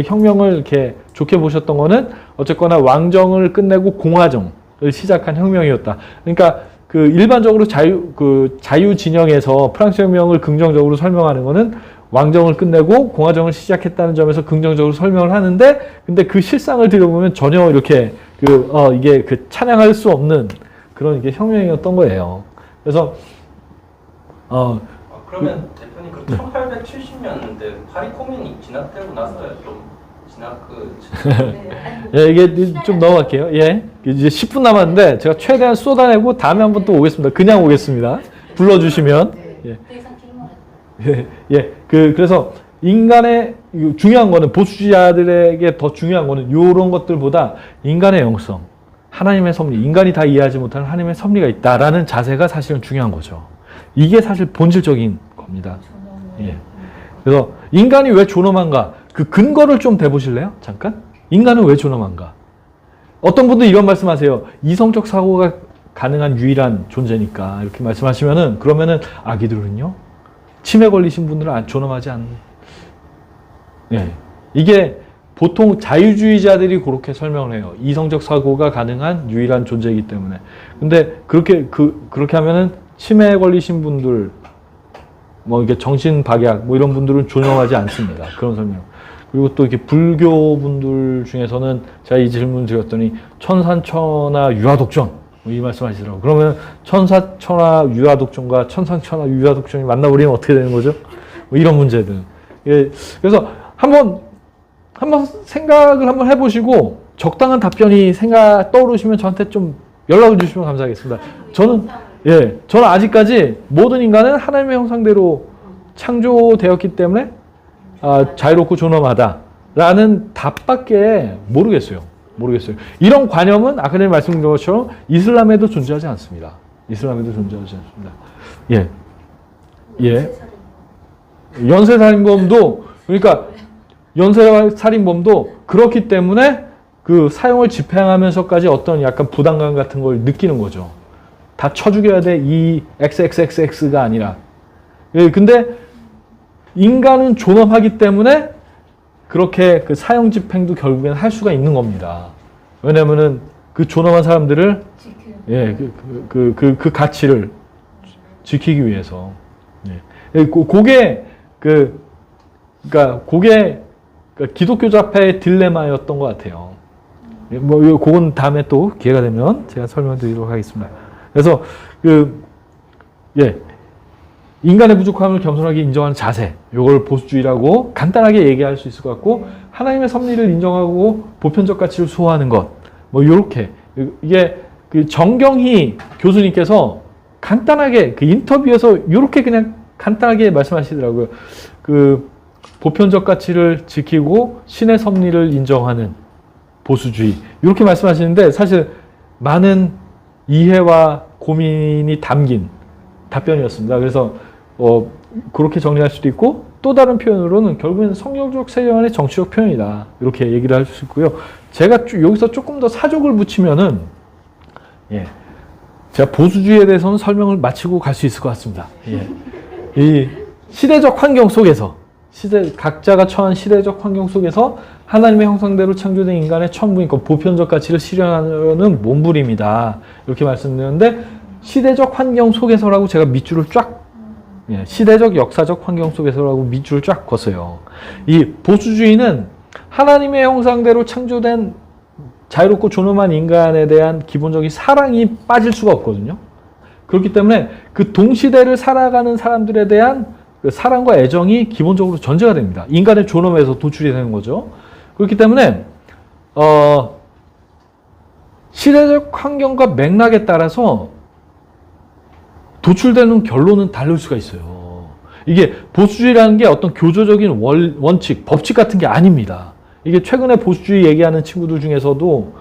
혁명을 이렇게 좋게 보셨던 거는 어쨌거나 왕정을 끝내고 공화정을 시작한 혁명이었다. 그러니까 일반적으로 자유 진영에서 프랑스 혁명을 긍정적으로 설명하는 거는 왕정을 끝내고 공화정을 시작했다는 점에서 긍정적으로 설명을 하는데 근데 그 실상을 들여보면 전혀 이렇게 이게 찬양할 수 없는 그런 이게 혁명이었던 거예요. 그래서 그러면 대표님 1870년대 파리 코민이 진압되고 나서야 좀 예, 이게 좀 넘어갈게요. 예, 이제 10분 남았는데 제가 최대한 쏟아내고 다음에 한번 또 오겠습니다. 그냥 오겠습니다. 불러주시면. 그래서 인간의 중요한 거는 보수주의자들에게 더 중요한 거는 이런 것들보다 인간의 영성, 하나님의 섭리, 인간이 다 이해하지 못하는 하나님의 섭리가 있다라는 자세가 사실은 중요한 거죠. 이게 사실 본질적인 겁니다. 예. 그래서 인간이 왜 존엄한가? 그 근거를 좀 대보실래요? 잠깐? 인간은 왜 존엄한가? 어떤 분도 이런 말씀하세요. 이성적 사고가 가능한 유일한 존재니까 이렇게 말씀하시면은 그러면은 아기들은요? 치매 걸리신 분들은 존엄하지 않는. 예. 이게 보통 자유주의자들이 그렇게 설명을 해요. 이성적 사고가 가능한 유일한 존재이기 때문에. 근데 그렇게 하면은 치매에 걸리신 분들, 이게 정신박약, 이런 분들은 존엄하지 않습니다. 그런 설명. 그리고 또 이렇게 불교 분들 중에서는 제가 이 질문 드렸더니 천산천하 유아독존. 이 말씀 하시더라고요. 그러면 천사천하 유아독존과 천상천하 유아독존이 만나버리면 어떻게 되는 거죠? 이런 문제들. 예, 그래서 한번 생각을 한번 해보시고 적당한 답변이 떠오르시면 저한테 좀 연락을 주시면 감사하겠습니다. 저는 예, 저는 아직까지 모든 인간은 하나님의 형상대로 창조되었기 때문에 자유롭고 존엄하다라는 답밖에 모르겠어요. 이런 관념은 아까 전에 말씀드린 것처럼 이슬람에도 존재하지 않습니다. 예. 연쇄살인범도 그러니까 연쇄살인범도 그렇기 때문에 그 사형을 집행하면서까지 어떤 약간 부담감 같은 걸 느끼는 거죠. 다 쳐 죽여야 돼 이 XXXX가 아니라. 예, 근데 인간은 존엄하기 때문에 그렇게 그 사형 집행도 결국엔 할 수가 있는 겁니다. 왜냐면은 그 존엄한 사람들을 그 가치를 지키기 위해서. 예. 그게 그러니까 기독교자파의 딜레마였던 것 같아요. 뭐 그건 다음에 또 기회가 되면 제가 설명드리도록 하겠습니다. 그래서 인간의 부족함을 겸손하게 인정하는 자세, 이걸 보수주의라고 간단하게 얘기할 수 있을 것 같고, 하나님의 섭리를 인정하고 보편적 가치를 수호하는 것, 뭐 이렇게 이게 그 정경희 교수님께서 간단하게 그 인터뷰에서 이렇게 그냥 간단하게 말씀하시더라고요. 그 보편적 가치를 지키고 신의 섭리를 인정하는 보수주의 이렇게 말씀하시는데 사실 많은 이해와 고민이 담긴 답변이었습니다. 그래서 그렇게 정리할 수도 있고 또 다른 표현으로는 결국엔 성경적 세계관의 정치적 표현이다 이렇게 얘기를 할 수 있고요. 제가 여기서 조금 더 사족을 붙이면은 제가 보수주의에 대해서는 설명을 마치고 갈 수 있을 것 같습니다. 이 시대적 환경 속에서 각자가 처한 시대적 환경 속에서 하나님의 형상대로 창조된 인간의 천부인권 보편적 가치를 실현하는 몸부림이다 이렇게 말씀드렸는데 시대적 환경 속에서라고 제가 밑줄을 쫙 시대적 역사적 환경 속에서라고 밑줄을 쫙 걷어요. 이 보수주의는 하나님의 형상대로 창조된 자유롭고 존엄한 인간에 대한 기본적인 사랑이 빠질 수가 없거든요. 그렇기 때문에 그 동시대를 살아가는 사람들에 대한 그 사랑과 애정이 기본적으로 전제가 됩니다. 인간의 존엄에서 도출이 되는 거죠. 그렇기 때문에 시대적 환경과 맥락에 따라서 도출되는 결론은 다를 수가 있어요. 이게 보수주의라는 게 어떤 교조적인 원칙, 법칙 같은 게 아닙니다. 이게 최근에 보수주의 얘기하는 친구들 중에서도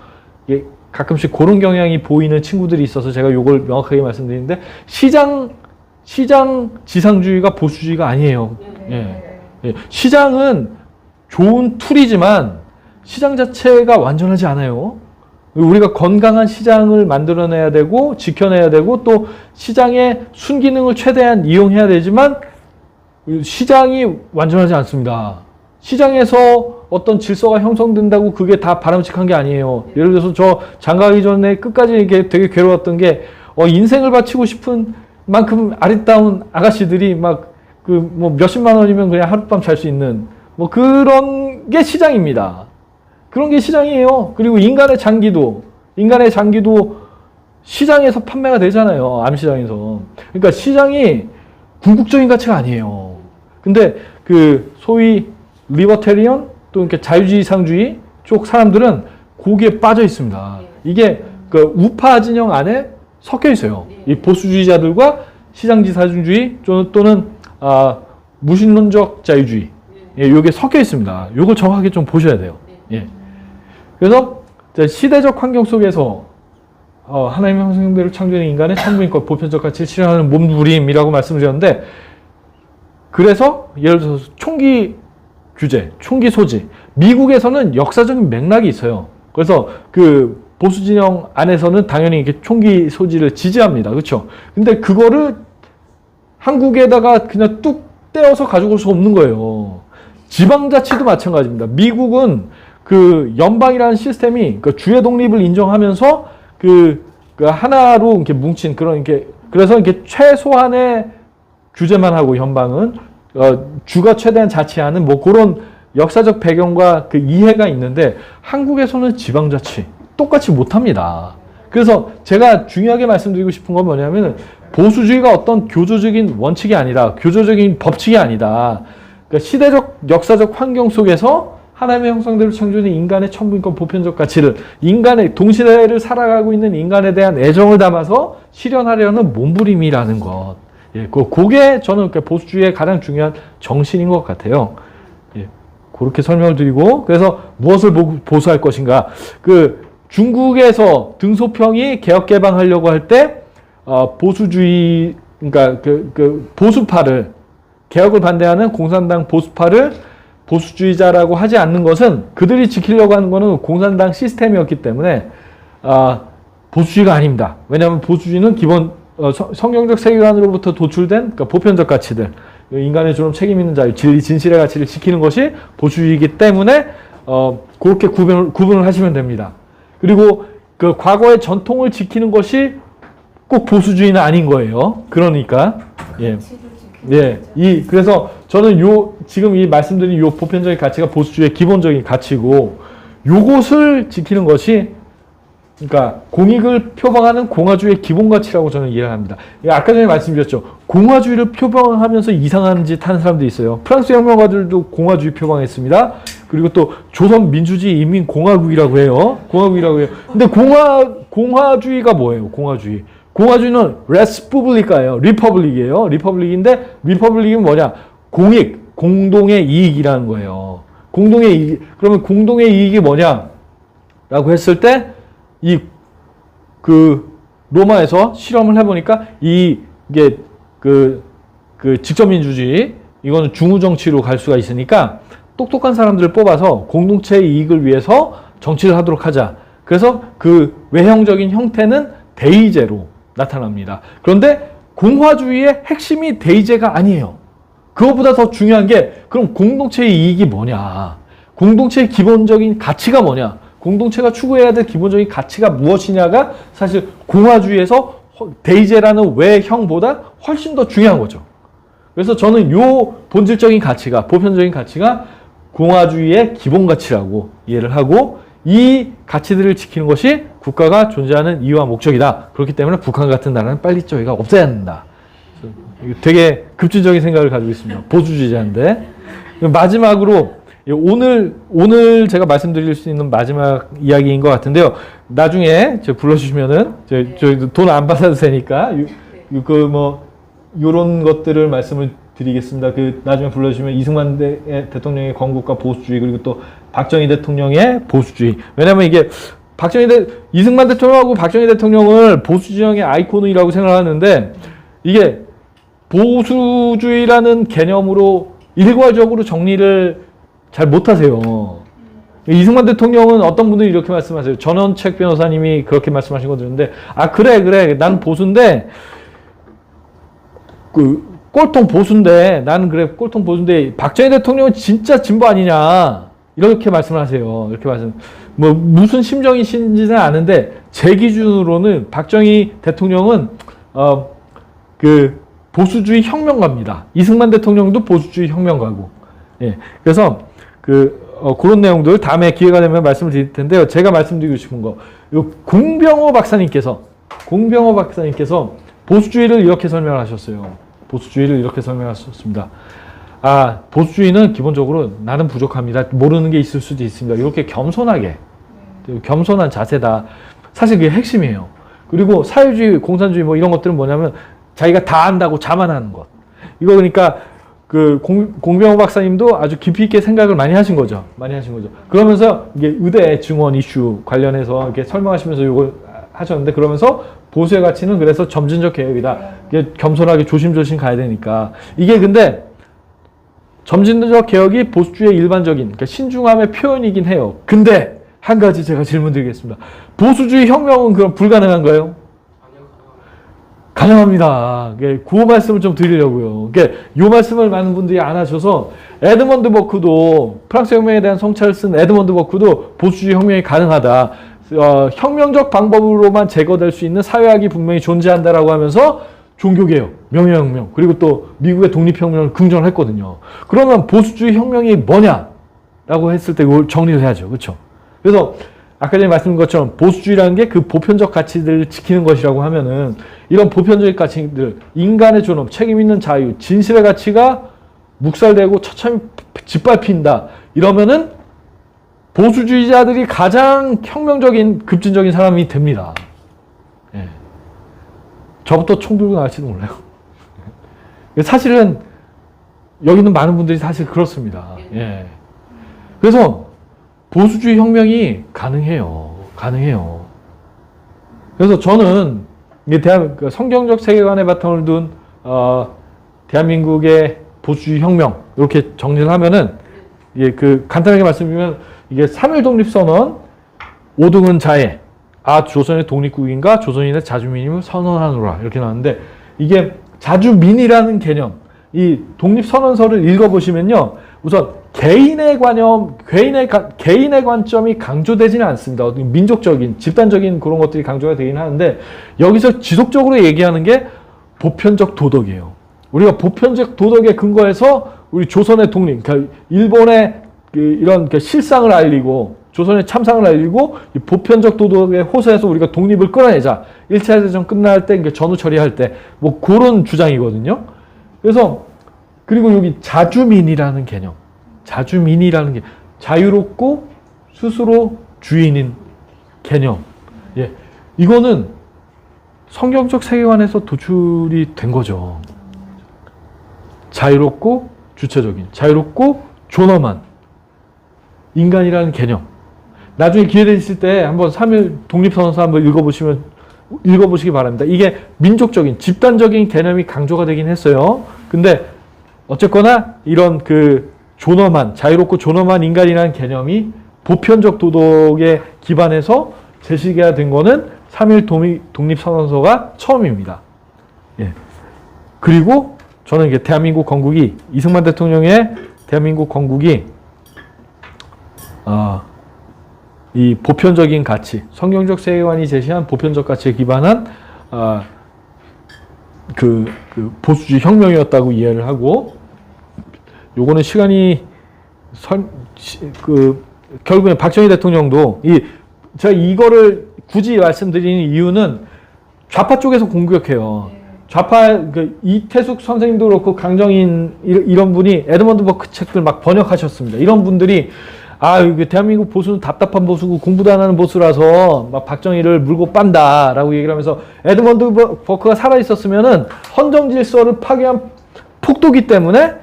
이게 가끔씩 그런 경향이 보이는 친구들이 있어서 제가 이걸 명확하게 말씀드리는데 시장 지상주의가 보수주의가 아니에요. 시장은 좋은 툴이지만 시장 자체가 완전하지 않아요. 우리가 건강한 시장을 만들어내야 되고 지켜내야 되고 또 시장의 순기능을 최대한 이용해야 되지만 시장이 완전하지 않습니다. 시장에서 어떤 질서가 형성된다고 그게 다 바람직한 게 아니에요. 예를 들어서 저 장가가기 전에 끝까지 이게 되게 괴로웠던 게 인생을 바치고 싶은 만큼 아리따운 아가씨들이 막 뭐 몇십만 원이면 그냥 하룻밤 잘 수 있는 뭐 그런 게 시장입니다. 그런 게 시장이에요. 그리고 인간의 장기도 시장에서 판매가 되잖아요. 암시장에서. 그러니까 시장이 궁극적인 가치가 아니에요. 근데 그 소위 리버테리언 또 이렇게 자유지상주의 쪽 사람들은 거기에 빠져 있습니다. 이게 그 우파 진영 안에 섞여 있어요. 이 보수주의자들과 시장지상주의 또는 무신론적 자유주의 이게 섞여 있습니다. 이걸 정확하게 좀 보셔야 돼요. 그래서 시대적 환경 속에서 하나님의 형상대로 창조된 인간의 천부인권 보편적 가치를 실현하는 몸부림이라고 말씀드렸는데 그래서 예를 들어서 총기 규제, 총기 소지 미국에서는 역사적인 맥락이 있어요. 그래서 그 보수 진영 안에서는 당연히 이렇게 총기 소지를 지지합니다. 그렇죠? 근데 그거를 한국에다가 그냥 뚝 떼어서 가져올 수 없는 거예요. 지방자치도 마찬가지입니다. 미국은 그 연방이라는 시스템이 그 주의 독립을 인정하면서 그 하나로 이렇게 뭉친 그런 그래서 이렇게 최소한의 규제만 하고 연방은 주가 최대한 자치하는 뭐 그런 역사적 배경과 그 이해가 있는데 한국에서는 지방자치 똑같이 못합니다. 그래서 제가 중요하게 말씀드리고 싶은 건 뭐냐면 보수주의가 어떤 교조적인 원칙이 아니다. 교조적인 법칙이 아니다. 그러니까 시대적 역사적 환경 속에서 하나님의 형상대로 창조된 인간의 천부인권 보편적 가치를 인간의 동시대를 살아가고 있는 인간에 대한 애정을 담아서 실현하려는 몸부림이라는 것. 예, 그게 저는 보수주의의 가장 중요한 정신인 것 같아요. 예, 그렇게 설명을 드리고 그래서 무엇을 보수할 것인가? 그 중국에서 등소평이 개혁 개방하려고 할 때 보수주의 그러니까 그 보수파를 개혁을 반대하는 공산당 보수파를 보수주의자라고 하지 않는 것은 그들이 지키려고 하는 것은 공산당 시스템이었기 때문에 보수주의가 아닙니다. 왜냐하면 보수주의는 기본 성경적 세계관으로부터 도출된 그러니까 보편적 가치들, 인간의 존엄, 책임 있는 자유, 진리, 진실의 가치를 지키는 것이 보수주의이기 때문에 그렇게 구분을 하시면 됩니다. 그리고 그 과거의 전통을 지키는 것이 꼭 보수주의는 아닌 거예요. 그러니까 그래서 저는 지금 이 말씀드린 요 보편적인 가치가 보수주의의 기본적인 가치고 요것을 지키는 것이 그러니까 공익을 표방하는 공화주의의 기본 가치라고 저는 이해를 합니다. 아까 전에 말씀드렸죠. 공화주의를 표방하면서 이상한 짓 하는 사람들이 있어요. 프랑스 혁명가들도 공화주의 표방했습니다. 그리고 또 조선 민주주의 인민공화국이라고 해요. 공화국이라고 해요. 근데 공화주의가 뭐예요? 공화주의는 레스푸블리카예요. 리퍼블릭이에요. 리퍼블릭인데 리퍼블릭은 뭐냐? 공익, 공동의 이익이라는 거예요. 공동의 이익. 그러면 공동의 이익이 뭐냐? 라고 했을 때 로마에서 실험을 해보니까 이게 직접민주주의 이거는 중우정치로 갈 수가 있으니까 똑똑한 사람들을 뽑아서 공동체의 이익을 위해서 정치를 하도록 하자. 그래서 그 외형적인 형태는 대의제로 나타납니다. 그런데 공화주의의 핵심이 대의제가 아니에요. 그것보다 더 중요한 게 그럼 공동체의 이익이 뭐냐? 공동체의 기본적인 가치가 뭐냐? 공동체가 추구해야 될 기본적인 가치가 무엇이냐가 사실 공화주의에서 대의제라는 외형보다 훨씬 더 중요한 거죠. 그래서 저는 요 본질적인 가치가, 보편적인 가치가 공화주의의 기본 가치라고 이해를 하고 이 가치들을 지키는 것이 국가가 존재하는 이유와 목적이다. 그렇기 때문에 북한 같은 나라는 빨리 저희가 없애야 된다. 되게 급진적인 생각을 가지고 있습니다. 보수주의자인데. 마지막으로 오늘 제가 말씀드릴 수 있는 마지막 이야기인 것 같은데요. 나중에 불러주시면은 저희 돈 안 받아도 되니까 요런 것들을 말씀을 드리겠습니다. 나중에 불러주시면 이승만 대통령의 건국과 보수주의 그리고 또 박정희 대통령의 보수주의. 왜냐면 이게 이승만 대통령하고 박정희 대통령을 보수지형의 아이콘이라고 생각하는데 이게 보수주의라는 개념으로 일괄적으로 정리를 잘 못하세요. 이승만 대통령은 어떤 분들이 이렇게 말씀하세요. 전원책 변호사님이 그렇게 말씀하신 거 들었는데 그래 난 보수인데 꼴통 보수인데 나는 그래 꼴통 보수인데 박정희 대통령은 진짜 진보 아니냐 이렇게 말씀을 하세요. 이렇게 무슨 심정이신지는 아는데 제 기준으로는 박정희 대통령은 보수주의 혁명가입니다. 이승만 대통령도 보수주의 혁명가고. 예. 그래서 그런 내용들 다음에 기회가 되면 말씀을 드릴 텐데요. 제가 말씀드리고 싶은 거, 공병호 박사님께서 보수주의를 이렇게 설명하셨어요. 보수주의를 이렇게 설명하셨습니다. 보수주의는 기본적으로 나는 부족합니다. 모르는 게 있을 수도 있습니다. 이렇게 겸손한 자세다. 사실 그게 핵심이에요. 그리고 사회주의, 공산주의 이런 것들은 뭐냐면 자기가 다 안다고 자만하는 것. 이거 그러니까 공병호 박사님도 아주 깊이 있게 생각을 많이 하신 거죠. 그러면서 이게 의대 증원 이슈 관련해서 이렇게 설명하시면서 이걸 하셨는데 그러면서 보수의 가치는 그래서 점진적 개혁이다. 이게 겸손하게 조심조심 가야 되니까. 이게 근데 점진적 개혁이 보수주의의 일반적인 그러니까 신중함의 표현이긴 해요. 근데 한 가지 제가 질문 드리겠습니다. 보수주의 혁명은 그럼 불가능한가요? 가능합니다. 그 말씀을 좀 드리려고요. 이 말씀을 많은 분들이 안 하셔서 에드먼드 버크도 프랑스 혁명에 대한 성찰을 쓴 에드먼드 버크도 보수주의 혁명이 가능하다. 혁명적 방법으로만 제거될 수 있는 사회학이 분명히 존재한다라고 하면서 종교개혁, 명예혁명, 그리고 또 미국의 독립혁명을 긍정을 했거든요. 그러면 보수주의 혁명이 뭐냐라고 했을 때 이걸 정리를 해야죠. 그렇죠? 그래서 아까 전에 말씀드린 것처럼 보수주의라는 게 그 보편적 가치들을 지키는 것이라고 하면은 이런 보편적 가치들, 인간의 존엄, 책임 있는 자유, 진실의 가치가 묵살되고 처참히 짓밟힌다. 이러면은 보수주의자들이 가장 혁명적인 급진적인 사람이 됩니다. 예. 저부터 총 들고 나갈지도 몰라요. 사실은 여기 있는 많은 분들이 사실 그렇습니다. 예. 그래서 보수주의 혁명이 가능해요. 가능해요. 그래서 저는 성경적 세계관의 바탕을 둔 대한민국의 보수주의 혁명 이렇게 정리를 하면은 간단하게 말씀드리면 이게 3.1 독립선언, 5등은 자해, 조선의 독립국인과 조선인의 자주민임을 선언하노라 이렇게 나왔는데 이게 자주민이라는 개념, 이 독립선언서를 읽어보시면요, 우선 개인의 관점이 강조되지는 않습니다. 민족적인, 집단적인 그런 것들이 강조가 되긴 하는데 여기서 지속적으로 얘기하는 게 보편적 도덕이에요. 우리가 보편적 도덕에 근거해서 우리 조선의 독립, 그러니까 일본의 이런 실상을 알리고 조선의 참상을 알리고 이 보편적 도덕에 호소해서 우리가 독립을 끌어내자. 1차 대전 끝날 때, 전후 처리할 때, 뭐 그런 주장이거든요. 그래서 그리고 여기 자주민이라는 개념, 자주민이라는 게 자유롭고 스스로 주인인 개념. 예, 이거는 성경적 세계관에서 도출이 된 거죠. 자유롭고 주체적인, 자유롭고 존엄한 인간이라는 개념. 나중에 기회 되실 때 한번 3.1 독립선언서 한번 읽어보시기 바랍니다. 이게 민족적인, 집단적인 개념이 강조가 되긴 했어요. 근데 어쨌거나 이런 존엄한, 자유롭고 존엄한 인간이라는 개념이 보편적 도덕에 기반해서 제시가 된 거는 3.1 독립선언서가 처음입니다. 예. 그리고 저는 이게 대한민국 건국이, 이승만 대통령의 대한민국 건국이, 이 보편적인 가치, 성경적 세계관이 제시한 보편적 가치에 기반한, 보수주의 혁명이었다고 이해를 하고, 요거는 시간이, 결국엔 박정희 대통령도, 제가 이거를 굳이 말씀드리는 이유는 좌파 쪽에서 공격해요. 좌파, 이태숙 선생님도 그렇고, 강정인, 이런 분이 에드먼드 버크 책들 막 번역하셨습니다. 이런 분들이, 대한민국 보수는 답답한 보수고 공부도 안 하는 보수라서 막 박정희를 물고 빤다 라고 얘기를 하면서 에드먼드 버크가 살아있었으면은 헌정 질서를 파괴한 폭도기 때문에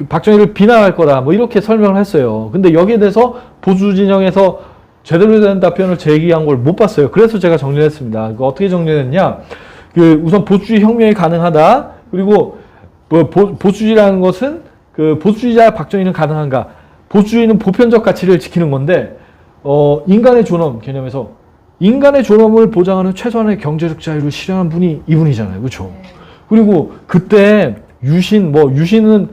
박정희를 비난할 거다 뭐 이렇게 설명을 했어요. 근데 여기에 대해서 보수 진영에서 제대로 된 답변을 제기한 걸 못 봤어요. 그래서 제가 정리를 했습니다. 어떻게 정리했냐? 우선 보수주의 혁명이 가능하다. 그리고 보수주의라는 것은 보수주의자 박정희는 가능한가? 보수주의는 보편적 가치를 지키는 건데, 인간의 존엄 개념에서 인간의 존엄을 보장하는 최소한의 경제적 자유를 실현한 분이 이분이잖아요. 그렇죠? 그리고 그때 유신은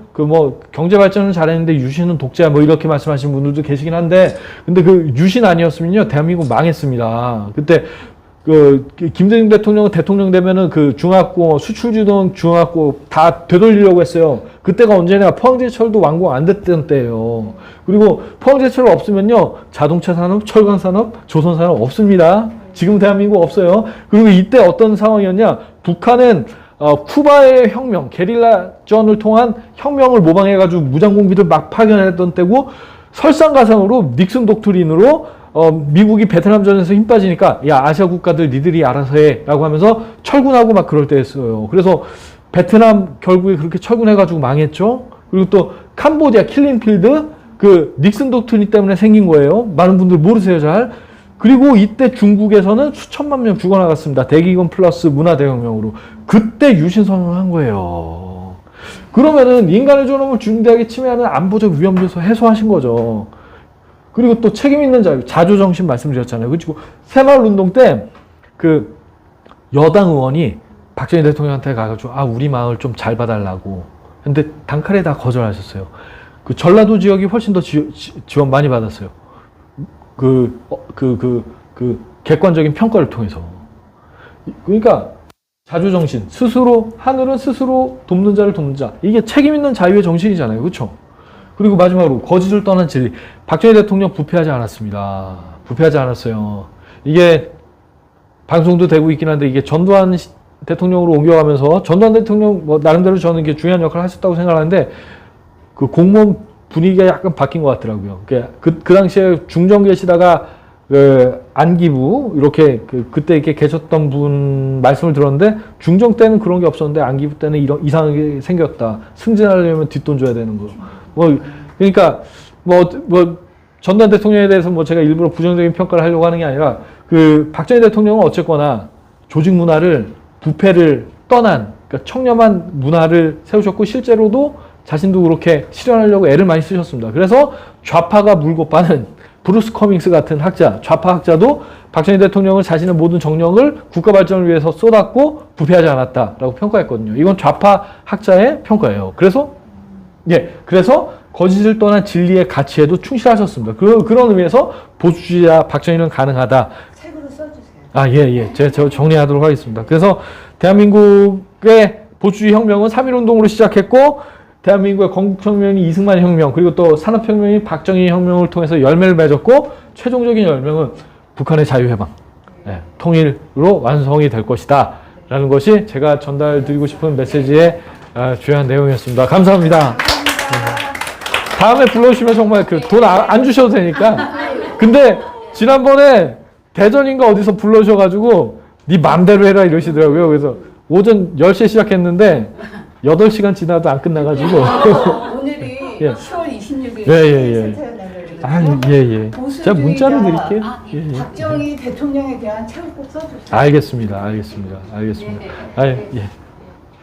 경제 발전은 잘했는데 유신은 독재야 뭐 이렇게 말씀하시는 분들도 계시긴 한데, 근데 유신 아니었으면요 대한민국 망했습니다. 그때 김대중 대통령은 대통령 되면은 중학고 수출주동 중학고 다 되돌리려고 했어요. 그때가 언제나 포항제철도 완공 안 됐던 때예요. 그리고 포항제철 없으면요 자동차 산업, 철강 산업, 조선 산업 없습니다. 지금 대한민국 없어요. 그리고 이때 어떤 상황이었냐? 북한은 쿠바의 혁명, 게릴라전을 통한 혁명을 모방해가지고 무장공비들 막 파견했던 때고, 설상가상으로 닉슨 독트린으로 미국이 베트남전에서 힘 빠지니까 야 아시아 국가들 니들이 알아서 해 라고 하면서 철군하고 막 그럴 때였어요. 그래서 베트남 결국에 그렇게 철군해가지고 망했죠. 그리고 또 캄보디아 킬링필드 닉슨 독트린 때문에 생긴 거예요. 많은 분들 모르세요 잘. 그리고 이때 중국에서는 수천만 명 죽어나갔습니다. 대기근 플러스 문화대혁명으로. 그때 유신선언을 한 거예요. 그러면은 인간의 존엄을 중대하게 침해하는 안보적 위험 요소 해소하신 거죠. 그리고 또 책임 있는 자유, 자조정신 말씀드렸잖아요. 그리고 새마을운동 때 여당 의원이 박정희 대통령한테 가가지고 우리 마을 좀 잘 봐달라고. 근데 단칼에 다 거절하셨어요. 전라도 지역이 훨씬 더 지원 많이 받았어요. 객관적인 평가를 통해서. 그러니까 자주정신, 스스로 하늘은 스스로 돕는 자를 돕는 자. 이게 책임 있는 자유의 정신이잖아요. 그렇죠? 그리고 마지막으로 거짓을 떠난 진리. 박정희 대통령 부패하지 않았습니다. 부패하지 않았어요. 이게 방송도 되고 있긴 한데 이게 전두환 대통령으로 옮겨가면서 전두환 대통령 나름대로 저는 이게 중요한 역할을 하셨다고 생각하는데 공무원 분위기가 약간 바뀐 것 같더라고요. 그 당시에 중정 계시다가 그 안기부 이렇게 그때 이렇게 계셨던 분 말씀을 들었는데 중정 때는 그런 게 없었는데 안기부 때는 이런 이상하게 생겼다. 승진하려면 뒷돈 줘야 되는 거. 뭐 그러니까 뭐 전두환 대통령에 대해서 뭐 제가 일부러 부정적인 평가를 하려고 하는 게 아니라 그 박정희 대통령은 어쨌거나 조직 문화를 부패를 떠난 그러니까 청렴한 문화를 세우셨고 실제로도 자신도 그렇게 실현하려고 애를 많이 쓰셨습니다. 그래서 좌파가 물고 빠는 브루스 커밍스 같은 학자, 좌파 학자도 박정희 대통령은 자신의 모든 정력을 국가 발전을 위해서 쏟았고 부패하지 않았다라고 평가했거든요. 이건 좌파 학자의 평가예요. 그래서 거짓을 떠난 진리의 가치에도 충실하셨습니다. 그런 의미에서 보수주의자 박정희는 가능하다. 책으로 써주세요. 예. 제가 정리하도록 하겠습니다. 그래서 대한민국의 보수주의 혁명은 3.1운동으로 시작했고 대한민국의 건국혁명이 이승만 혁명 그리고 또 산업혁명이 박정희 혁명을 통해서 열매를 맺었고 최종적인 열명은 북한의 자유해방, 통일로 완성이 될 것이다 라는 것이 제가 전달드리고 싶은 메시지의 주요한 내용이었습니다. 감사합니다. 다음에 불러주시면 정말 돈 안 주셔도 되니까. 근데 지난번에 대전인가 어디서 불러주셔가지고 네 맘대로 해라 이러시더라고요. 그래서 오전 10시에 시작했는데 8시간 지나도 안 끝나가지고. 오늘이 예. 10월 26일 예. 센터의 날이거든요. 제가 문자로 드릴게요. 박정희 대통령에 대한 책을 꼭 써주세요. 알겠습니다. 예.